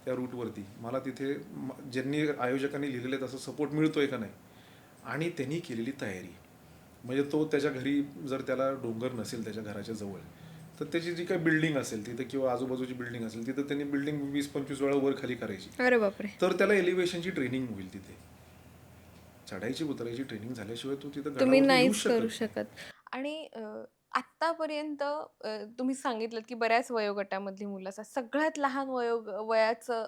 त्या रूटवरती मला तिथे ज्यांनी आयोजकांनी लिहिलेले तसं सपोर्ट मिळतोय का नाही आणि त्यांनी केलेली तयारी. म्हणजे तो त्याच्या घरी जर त्याला डोंगर नसेल त्याच्या घराच्या जवळ, तर त्याची जी काही बिल्डिंग असेल तिथे किंवा आजूबाजूची बिल्डिंग असेल तिथं त्यांनी बिल्डिंग 20-25 वेळा वर खाली करायची. अरे बापरे. तर त्याला एलिव्हेशनची ट्रेनिंग होईल तिथे. चढायची उतरायची ट्रेनिंग झाल्याशिवाय तो तिथं तुम्ही गडावर येऊ नाहीच करू शकत. शकत. आणि आत्तापर्यंत तुम्ही सांगितलं की बऱ्याच वयोगटामधली मुलं असतात. सगळ्यात लहान वयाचं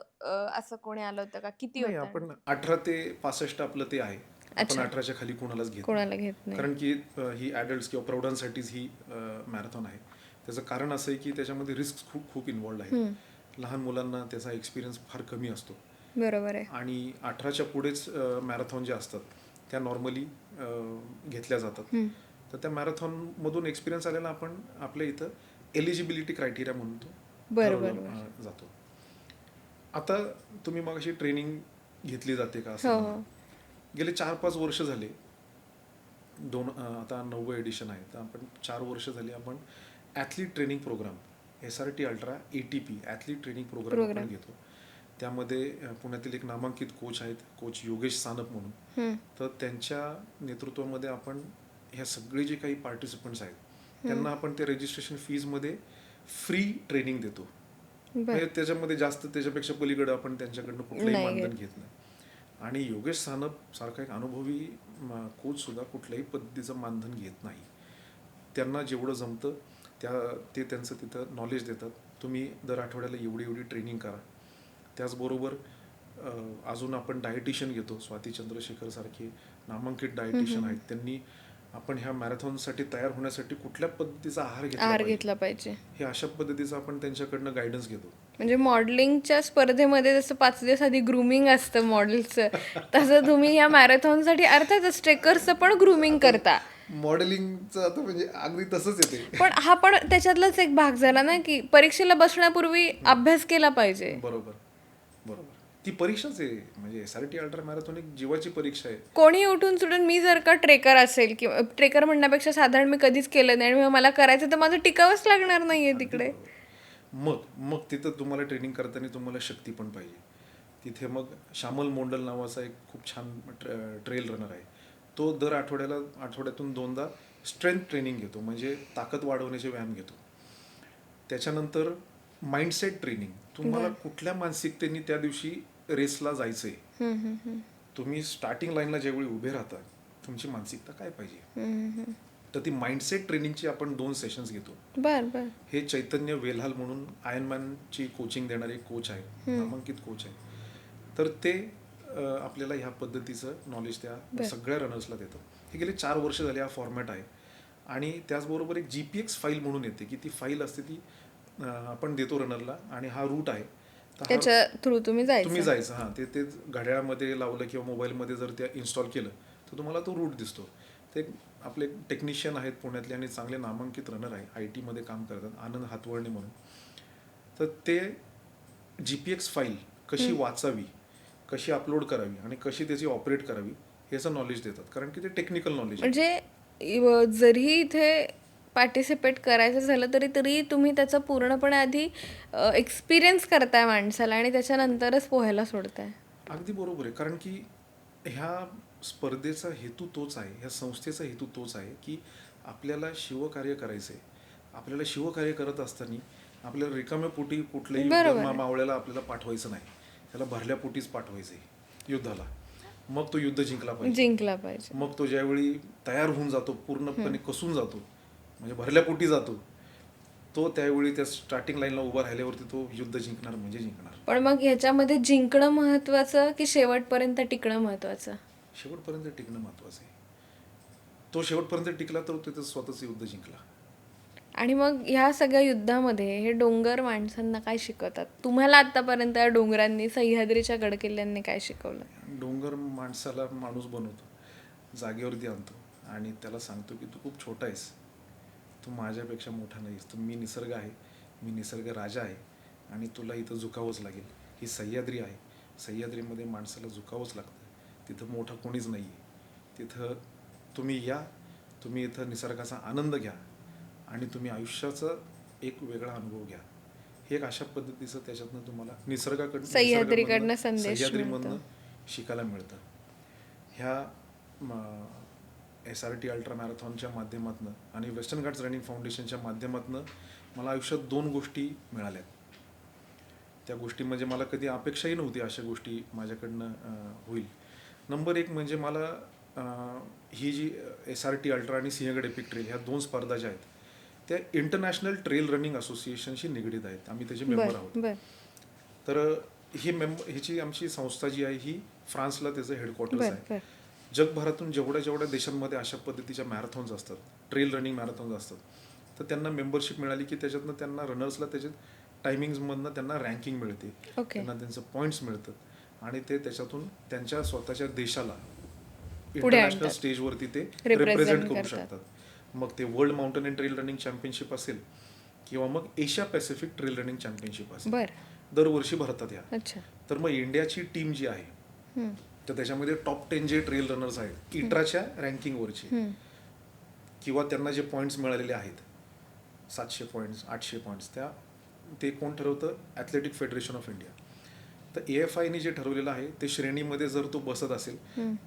असं कोणी आलं होतं का? किती नाही, होतं? आपण 18 ते 65 आपलं ते आहे. आपण अच्छा. 18च्या खाली कोणालाच घेत नाही. कोणाला घेत नाही. कारण की ही ॲडल्ट्स किंवा प्रौढांसाठीच ही मॅरेथॉन आहे. त्याचं कारण असं आहे की त्याच्यामध्ये रिस्क खूप खूप इन्व्हॉल्ड आहे. लहान मुलांना त्याचा एक्सपिरियन्स फार कमी असतो. बरोबर आहे. आणि 18च्या पुढेच मॅरेथॉन ज्या असतात त्या नॉर्मली घेतल्या जातात. तर त्या मॅरेथॉनमधून एक्सपिरियन्स आलेला आपण आपल्या इथं एलिजिबिलिटी क्रायटेरिया म्हणून तो ठरवला जातो. आता तुम्ही मग अशी ट्रेनिंग घेतली जाते का असं म्हणा. गेले 4-5 वर्ष झाले, आता 9वं एडिशन आहे, तर आपण 4 वर्ष झाली आपण athlete training program SRT ultra ATP athlete training program आपण घेतो. त्यामध्ये पुण्यातील एक नामांकित कोच आहेत, कोच योगेश सानप म्हणून. तर त्यांच्या नेतृत्वामध्ये आपण ह्या सगळे जे काही पार्टिसिपंट्स आहेत त्यांना आपण त्या रजिस्ट्रेशन फीजमध्ये फ्री ट्रेनिंग देतो. म्हणजे त्याच्यामध्ये जास्त त्याच्यापेक्षा पलीकडे आपण त्यांच्याकडनं कुठलंही मानधन घेत नाही. आणि योगेश सानप सारखा एक अनुभवी कोच सुद्धा कुठल्याही पद्धतीचं मानधन घेत नाही. त्यांना जेवढं जमतं ते त्यांचं तिथं नॉलेज देतात. तुम्ही दर आठवड्याला एवढी ट्रेनिंग करा. त्याचबरोबर अजून आपण डायटिशियन घेतो. स्वाती चंद्रशेखर सारखे नामांकित डायटिशियन आहेत. त्यांनी आपण ह्या मॅरेथॉनसाठी तयार होण्यासाठी कुठल्या पद्धतीचा आहार घेतला पाहिजे हे अशा पद्धतीचं आपण त्यांच्याकडनं गायडन्स घेतो. म्हणजे मॉडेलिंगच्या स्पर्धेमध्ये जसं 5 दिवस आधी ग्रूमिंग असतं मॉडेलचं, तसं तुम्ही या मॅरेथॉनसाठी अर्थातच ट्रेकर्सचं पण ग्रूमिंग करता. मॉडेलिंगचं आता म्हणजे अगदी तसंच येते. पण हा पण त्याच्यातलाच एक भाग झाला ना की परीक्षेला बसण्यापूर्वी अभ्यास केला पाहिजे. बरोबर. ती परीक्षाच आहे. म्हणजे SRT अल्ट्रा मॅरेथॉन एक जीवाची परीक्षा आहे. कोणी उठून सुटून मी जर का ट्रेकर असेल किंवा ट्रेकर म्हणण्यापेक्षा साधारण मी कधीच केलं नाही आणि मला करायचं तर माझं टिकावंच लागणार नाहीये तिकडे. मग तिथं तुम्हाला ट्रेनिंग करताना तुम्हाला शक्ती पण पाहिजे. तिथे मग श्यामल मोंडल नावाचा एक खूप छान ट्रेल रनर आहे. तो दर आठवड्यातून 2दा स्ट्रेंथ ट्रेनिंग घेतो, म्हणजे ताकद वाढवण्याचे व्यायाम घेतो. त्याच्यानंतर माइंडसेट ट्रेनिंग. तुम्हाला कुठल्या मानसिकतेने त्या दिवशी रेसला जायचंय. तुम्ही स्टार्टिंग लाईनला ज्यावेळी उभे राहता तुमची मानसिकता काय पाहिजे. तर ती माइंडसेट ट्रेनिंगची आपण 2 सेशन्स घेतो. हे चैतन्य वेल्हाल म्हणून आयर्नमॅनची कोचिंग देणारे कोच आहे, नामांकित कोच आहे. तर ते आपल्याला ह्या पद्धतीचं नॉलेज त्या सगळ्या रनर्सला देतात. हे गेले 4 वर्ष झाले हा फॉर्मॅट आहे. आणि त्याचबरोबर एक GPX फाईल म्हणून येते की ती फाईल असते ती आपण देतो रनरला आणि हा रूट आहे. त्याच्या थ्रू तुम्ही जायचं. हां, ते घड्याळामध्ये लावलं किंवा मोबाईलमध्ये जर त्या इन्स्टॉल केलं तर तुम्हाला तो रूट दिसतो. ते आपले टेक्निशियन आहेत पुण्यातले आणि चांगले नामांकित रनर आहे, IT मध्ये काम करतात, आनंद हातवळणे म्हणून. तर ते GPX फाईल कशी वाचावी, कशी अपलोड करावी आणि कशी त्याची ऑपरेट करावी याचं नॉलेज देतात. कारण की ते टेक्निकल नॉलेज. म्हणजे जरी इथे पार्टिसिपेट करायचं झालं तरी तुम्ही त्याचा पूर्णपणे आधी एक्सपिरियन्स करताय माणसाला आणि त्याच्यानंतरच पोहायला सोडताय. अगदी बरोबर आहे. कारण की ह्या स्पर्धेचा हेतू तोच आहे, ह्या संस्थेचा हेतू तोच आहे की आपल्याला शिवकार्य करायचं आहे. आपल्याला शिवकार्य करत असताना आपल्याला रिकाम्या पोटी कुठल्याही मावळ्याला आपल्याला पाठवायचं नाही. त्याला भरल्या पोटीच पाठवायचं आहे युद्धाला. मग तो युद्ध जिंकला पाहिजे. मग तो ज्यावेळी तयार होऊन जातो, पूर्णपणे कसून जातो, म्हणजे भरल्या पोटी जातो, तो त्यावेळी त्या स्टार्टिंग लाईनला उभा राहिल्यावरती तो युद्ध जिंकणार म्हणजे जिंकणार. पण मग ह्याच्यामध्ये जिंकणं महत्वाचं की शेवटपर्यंत टिकणं महत्वाचं? शेवटपर्यंत टिकणं महत्त्वाचं आहे. तो शेवटपर्यंत टिकला तर त्याचं स्वतःचं युद्ध जिंकला. आणि मग ह्या सगळ्या युद्धामध्ये हे डोंगर माणसांना काय शिकवतात? तुम्हाला आतापर्यंत या डोंगरांनी, सह्याद्रीच्या गडकिल्ल्यांनी काय शिकवलं? डोंगर माणसाला माणूस बनवतो, जागेवरती आणतो आणि त्याला सांगतो की तू खूप छोटा आहेस, तू माझ्यापेक्षा मोठा नाहीस, तू मी निसर्ग आहे, मी निसर्ग राजा आहे आणि तुला इथं झुकावंच लागेल. ही सह्याद्री आहे, सह्याद्रीमध्ये माणसाला झुकावंच लागतं, तिथं मोठा कोणीच नाही आहे. तिथं तुम्ही या, तुम्ही इथं निसर्गाचा आनंद घ्या आणि तुम्ही आयुष्याचा एक वेगळा अनुभव घ्या. हे एक अशा पद्धतीचं त्याच्यातनं तुम्हाला सह्याद्रीकडनं संदेश सह्याद्रीमधनं मिळतो. शिकायला मिळतं. ह्या SRT अल्ट्रा मॅरेथॉनच्या माध्यमातून आणि वेस्टर्न घाट्स रनिंग फाउंडेशनच्या माध्यमातून मला आयुष्यात 2 गोष्टी मिळाल्यात. त्या गोष्टी म्हणजे मला कधी अपेक्षाही नव्हती अशा गोष्टी माझ्याकडनं होईल. नंबर 1 म्हणजे मला ही जी SRT अल्ट्रा आणि सिंहगड एपिक ट्रेल ह्या 2 स्पर्धा ज्या आहेत त्या इंटरनॅशनल ट्रेल रनिंग असोसिएशनशी निगडीत आहेत. आम्ही त्याचे मेंबर आहोत. बर तर ह्याची आमची संस्था जी आहे ही फ्रान्सला त्याचं हेडक्वार्टर्स बर आहे. बर जगभरातून जेवढ्या देशांमध्ये अशा पद्धतीच्या मॅरेथॉन्स असतात, ट्रेल रनिंग मॅरेथॉन्स असतात, तर त्यांना मेंबरशिप मिळाली की त्याच्यातनं त्यांना रनर्सला त्याच्यात टायमिंग्समधनं त्यांना रँकिंग मिळते, ओके. त्यांना त्यांचं पॉईंट्स मिळतात आणि ते त्याच्यातून त्यांच्या स्वतःच्या देशाला पुढे इंटरनॅशनल आणतात. स्टेजवरती ते Represent रिप्रेझेंट करू करतात. शकतात. मग ते world mountain and trail running championship असेल किंवा मग Asia Pacific trail running championship असेल, बर दरवर्षी भरतात ह्या. अच्छा. तर मग इंडियाची टीम जी आहे हम्म, तर त्याच्यामध्ये टॉप 10 जे ट्रेल रनर्स आहेत इट्राच्या रँकिंगवरचे हम्म. किंवा त्यांना जे पॉईंट्स मिळालेले आहेत 700 पॉईंट्स 800 पॉईंट्स ते कोण ठरवतं? Athletic federation of India. तर AFIने जे ठरवलेलं आहे ते श्रेणीमध्ये जर तो बसत असेल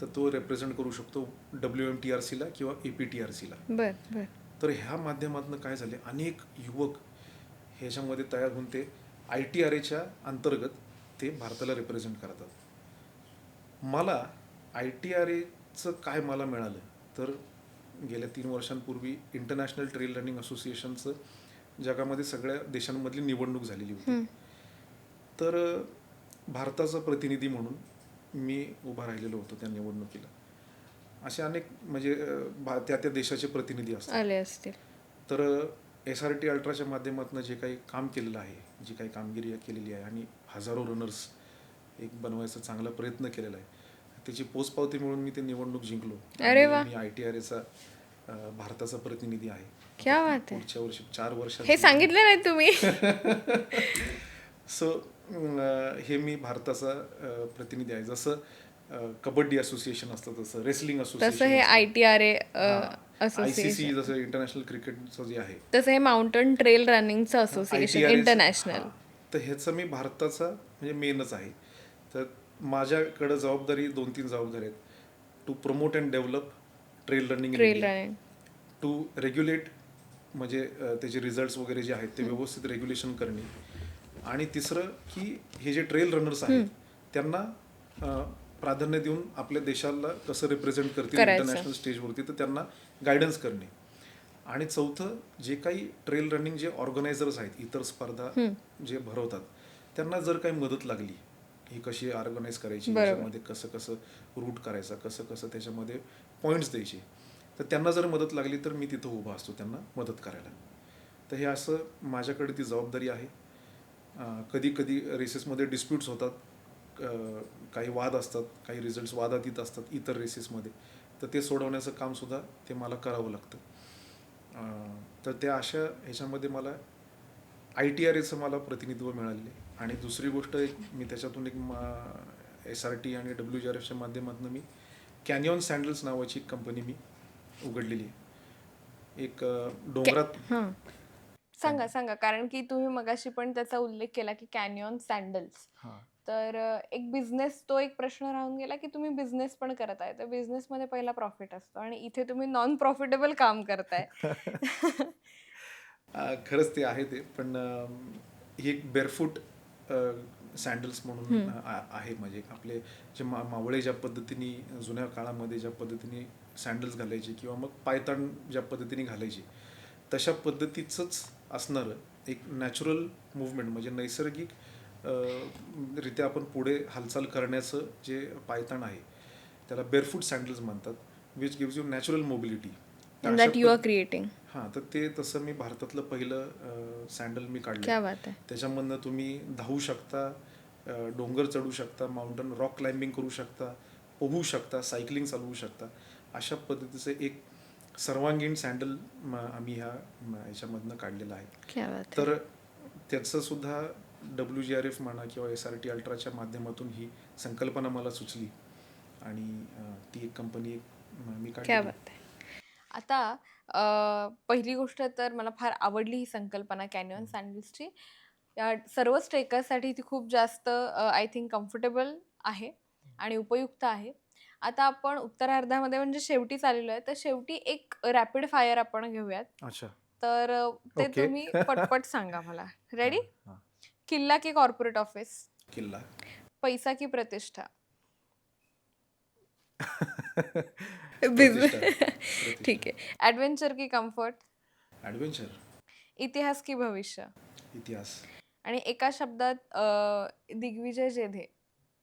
तर तो रिप्रेझेंट करू शकतो WMTRCला किंवा APTRCला. बर बर तर ह्या माध्यमातून काय झाले अनेक युवक ह्याच्यामध्ये तयार होऊन ते ITRAच्या अंतर्गत ते भारताला रिप्रेझेंट करतात. मला ITRAचं काय मला मिळालं तर गेल्या 3 वर्षांपूर्वी इंटरनॅशनल ट्रेल रनिंग असोसिएशनचं जगामध्ये सगळ्या देशांमधली निवडणूक झालेली होती. तर भारताचा प्रतिनिधी म्हणून मी उभा राहिलेलो होतो त्या निवडणुकीला. असे अनेक म्हणजे त्या देशाचे प्रतिनिधी असतात. आले असतील. तर SRT अल्ट्राच्या माध्यमातून जे काही काम केलेलं आहे, जी काही कामगिरी केलेली आहे आणि हजारो रनर्स एक बनवायचा चांगला प्रयत्न केलेला आहे, त्याची पोचपावती मिळून मी ते निवडणूक जिंकलो. अरे वा. मी ITRAचा भारताचा प्रतिनिधी आहे. क्या बात आहे. पुढच्या वर्षी 4 वर्षात हे सांगितलं नाही तुम्ही. सो हे मी भारताचा प्रतिनिधी आहे. जसं कबड्डी असोसिएशन असतं तसं रेसलिंग तसं असोसिएशन हे ITRA ICC असोसिएशन, जसं इंटरनॅशनल क्रिकेटचं जे आहे तसं हे माउंटन ट्रेल रनिंगचं असोसिएशन ITRA इंटरनॅशनल. तर ह्याचं मी भारताचा म्हणजे मेनच आहे. तर माझ्याकडं जबाबदारी 2-3 जबाबदारी आहेत. To promote and develop trail running in trail India, running. To regulate म्हणजे त्याचे रिझल्ट्स वगैरे जे आहेत ते व्यवस्थित रेग्युलेशन करणे आणि तिसरं की हे जे ट्रेल रनर्स आहेत त्यांना प्राधान्य देऊन आपल्या देशाला कसं रिप्रेझेंट करतील करायचं. इंटरनॅशनल स्टेजवरती तर त्यांना गायडन्स करणे आणि चौथं जे काही ट्रेल रनिंग जे ऑर्गनायझर्स आहेत इतर स्पर्धा जे भरवतात त्यांना जर काही मदत लागली ही कशी ऑर्गनाईज करायची, बरोबर. त्याच्यामध्ये कसं कसं रूट करायचा, कसं कसं त्याच्यामध्ये पॉईंट्स द्यायचे, तर त्यांना जर मदत लागली तर मी तिथं उभा असतो त्यांना मदत करायला. तर हे असं माझ्याकडे ती जबाबदारी आहे. कधी कधी रेसेसमध्ये डिस्प्यूट्स होतात, काही वाद असतात, काही रिझल्ट्स वादातीत असतात इतर रेसेसमध्ये, तर ते सोडवण्याचं कामसुद्धा ते मला करावं लागतं. तर त्या अशा ह्याच्यामध्ये मला ITRAचं मला प्रतिनिधित्व मिळालेलं आहे. आणि दुसरी गोष्ट एक मी त्याच्यातून एक SRT आणि WGRFच्या माध्यमातून मी कॅनियॉन सँडल्स नावाची एक कंपनी मी उघडलेली आहे. एक डोंगरात हां, सांगा सांगा, कारण की तुम्ही मगाशी पण त्याचा उल्लेख केला की कॅनियॉन सँडल्स. हां तर एक बिझनेस, तो एक प्रश्न राहून गेला की तुम्ही बिझनेस पण करत आहे, तर बिझनेसमध्ये पहिला प्रॉफिट असतो आणि इथे तुम्ही नॉन प्रॉफिटेबल काम करताय. खरंच ते आहे ते, पण ही एक बेअरफूट सँडल्स म्हणून आहे. म्हणजे आपले जे मावळे ज्या पद्धतीने जुन्या काळामध्ये ज्या पद्धतीने सँडल्स घालायचे किंवा मग पायताण ज्या पद्धतीने घालायचे तशा पद्धतीचंच असणारं एक नॅचरल मूव्हमेंट म्हणजे नैसर्गिक रित्या आपण पुढे हालचाल करण्याचं जे पायताण आहे त्याला बेअरफूट सँडल्स म्हणतात, which gives you natural mobility. In that you are creating. हां, तर ते तसं मी भारतातलं पहिलं सँडल मी काढलं. क्या बात आहे. त्याच्यामधनं तुम्ही धावू शकता, डोंगर चढू शकता, माउंटन रॉक क्लाइम्बिंग करू शकता, पोहू शकता, सायकलिंग चालवू शकता. अशा पद्धतीचं एक सर्वांगीण सँडल आम्ही ह्याच्यामधनं काढलेलं आहे. क्या बात आहे. तर त्याचं सुद्धा WGRF म्हणा किंवा SRT अल्ट्राच्या माध्यमातून ही संकल्पना मला सुचली आणि ती एक कंपनी मी क्या काढली. बात आहे. आता पहिली गोष्ट तर मला फार आवडली ही संकल्पना कॅनियॉन सँडल्सची. या सर्वच ट्रेकर्ससाठी ती खूप जास्त आय थिंक कम्फर्टेबल आहे आणि उपयुक्त आहे. आता आपण उत्तरार्धामध्ये म्हणजे शेवटीच आलेलो आहे, तर शेवटी एक रॅपिड फायर आपण घेऊयात. अच्छा. तर ते ओके. तुम्ही पटपट सांगा मला. रेडी? हां, हां. किल्ला की कॉर्पोरेट ऑफिस? किल्ला. पैसा की प्रतिष्ठा? प्रतिष्ठा. ठीक आहे. ॲडव्हेंचर की कम्फर्ट? ॲडव्हेंचर. इतिहास की भविष्य? इतिहास. आणि एका शब्दात दिग्विजय जेधे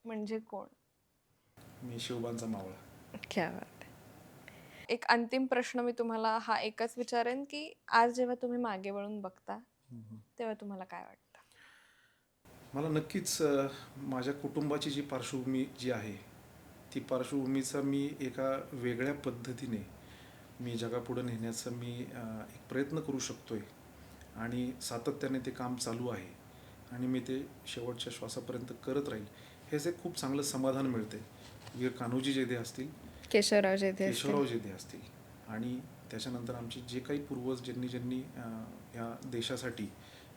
म्हणजे कोण? मी शिवबांचा मावळा. क्या बात आहे. एक अंतिम प्रश्न मी तुम्हाला हा एकच विचारेन, की आज जेव्हा तुम्ही मागे वळून बघता, तेव्हा तुम्हाला काय वाटतं? मला नक्कीच माझ्या कुटुंबाची जी पार्श्वभूमी जी आहे, ती पार्श्वभूमीचा मी एका वेगळ्या पद्धतीने मी जगापुढे नेण्याचा मी एक प्रयत्न करू शकतोय आणि सातत्याने ते काम चालू आहे आणि मी ते शेवटच्या श्वासापर्यंत करत राहील. हेच एक खूप चांगलं समाधान मिळते. वीर कान्होजी जेधे असतील, केशवराव जेधे असतील. केशवराव जेधे असतील आणि त्याच्यानंतर आमचे जे काही पूर्वज ज्यांनी या देशासाठी,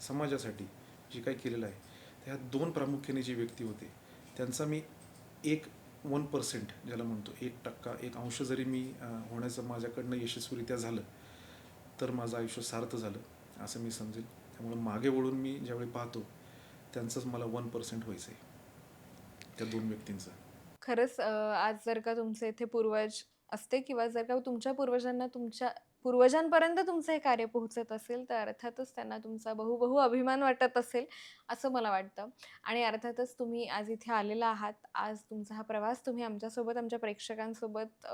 समाजासाठी जे काही केलेलं आहे, ह्या दोन प्रामुख्याने जे व्यक्ती होते त्यांचा मी 1% ज्याला म्हणतो 1%, 1 अंश जरी मी होण्याचं माझ्याकडनं यशस्वीरित्या झालं तर माझं आयुष्य सार्थ झालं असं मी समजेल. त्यामुळे मागे वळून मी ज्यावेळी पाहतो त्यांचंच मला 1% व्हायचं आहे, त्या दोन व्यक्तींचं. खरंच आज जर का तुमचे इथे पूर्वज असते किंवा जर का तुमच्या पूर्वजांना तुमच्या पूर्वजांपर्यंत तुमचं हे कार्य पोहोचत असेल, तर अर्थातच त्यांना तुमचा बहु अभिमान वाटत असेल, असं मला वाटतं. आणि अर्थातच तुम्ही आज इथे आलेला आहात. आज तुमचा हा प्रवास तुम्ही आमच्यासोबत, आमच्या प्रेक्षकांसोबत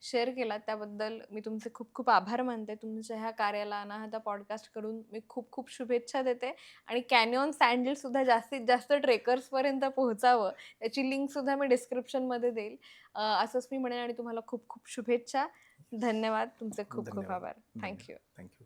शेअर केलात. त्याबद्दल मी तुमचे खूप खूप आभार मानते. तुमच्या ह्या कार्याला अनाहता पॉडकास्ट कडून मी खूप खूप शुभेच्छा देते आणि कॅनियॉन सँडलसुद्धा जास्तीत जास्त ट्रेकर्सपर्यंत पोहोचावं, त्याची लिंकसुद्धा मी डिस्क्रिप्शनमध्ये देईल. असंच मी म्हणेन आणि तुम्हाला खूप खूप शुभेच्छा. धन्यवाद. तुमचे खूप खूप धन्यवाद. आभार. थँक्यू. थँक्यू.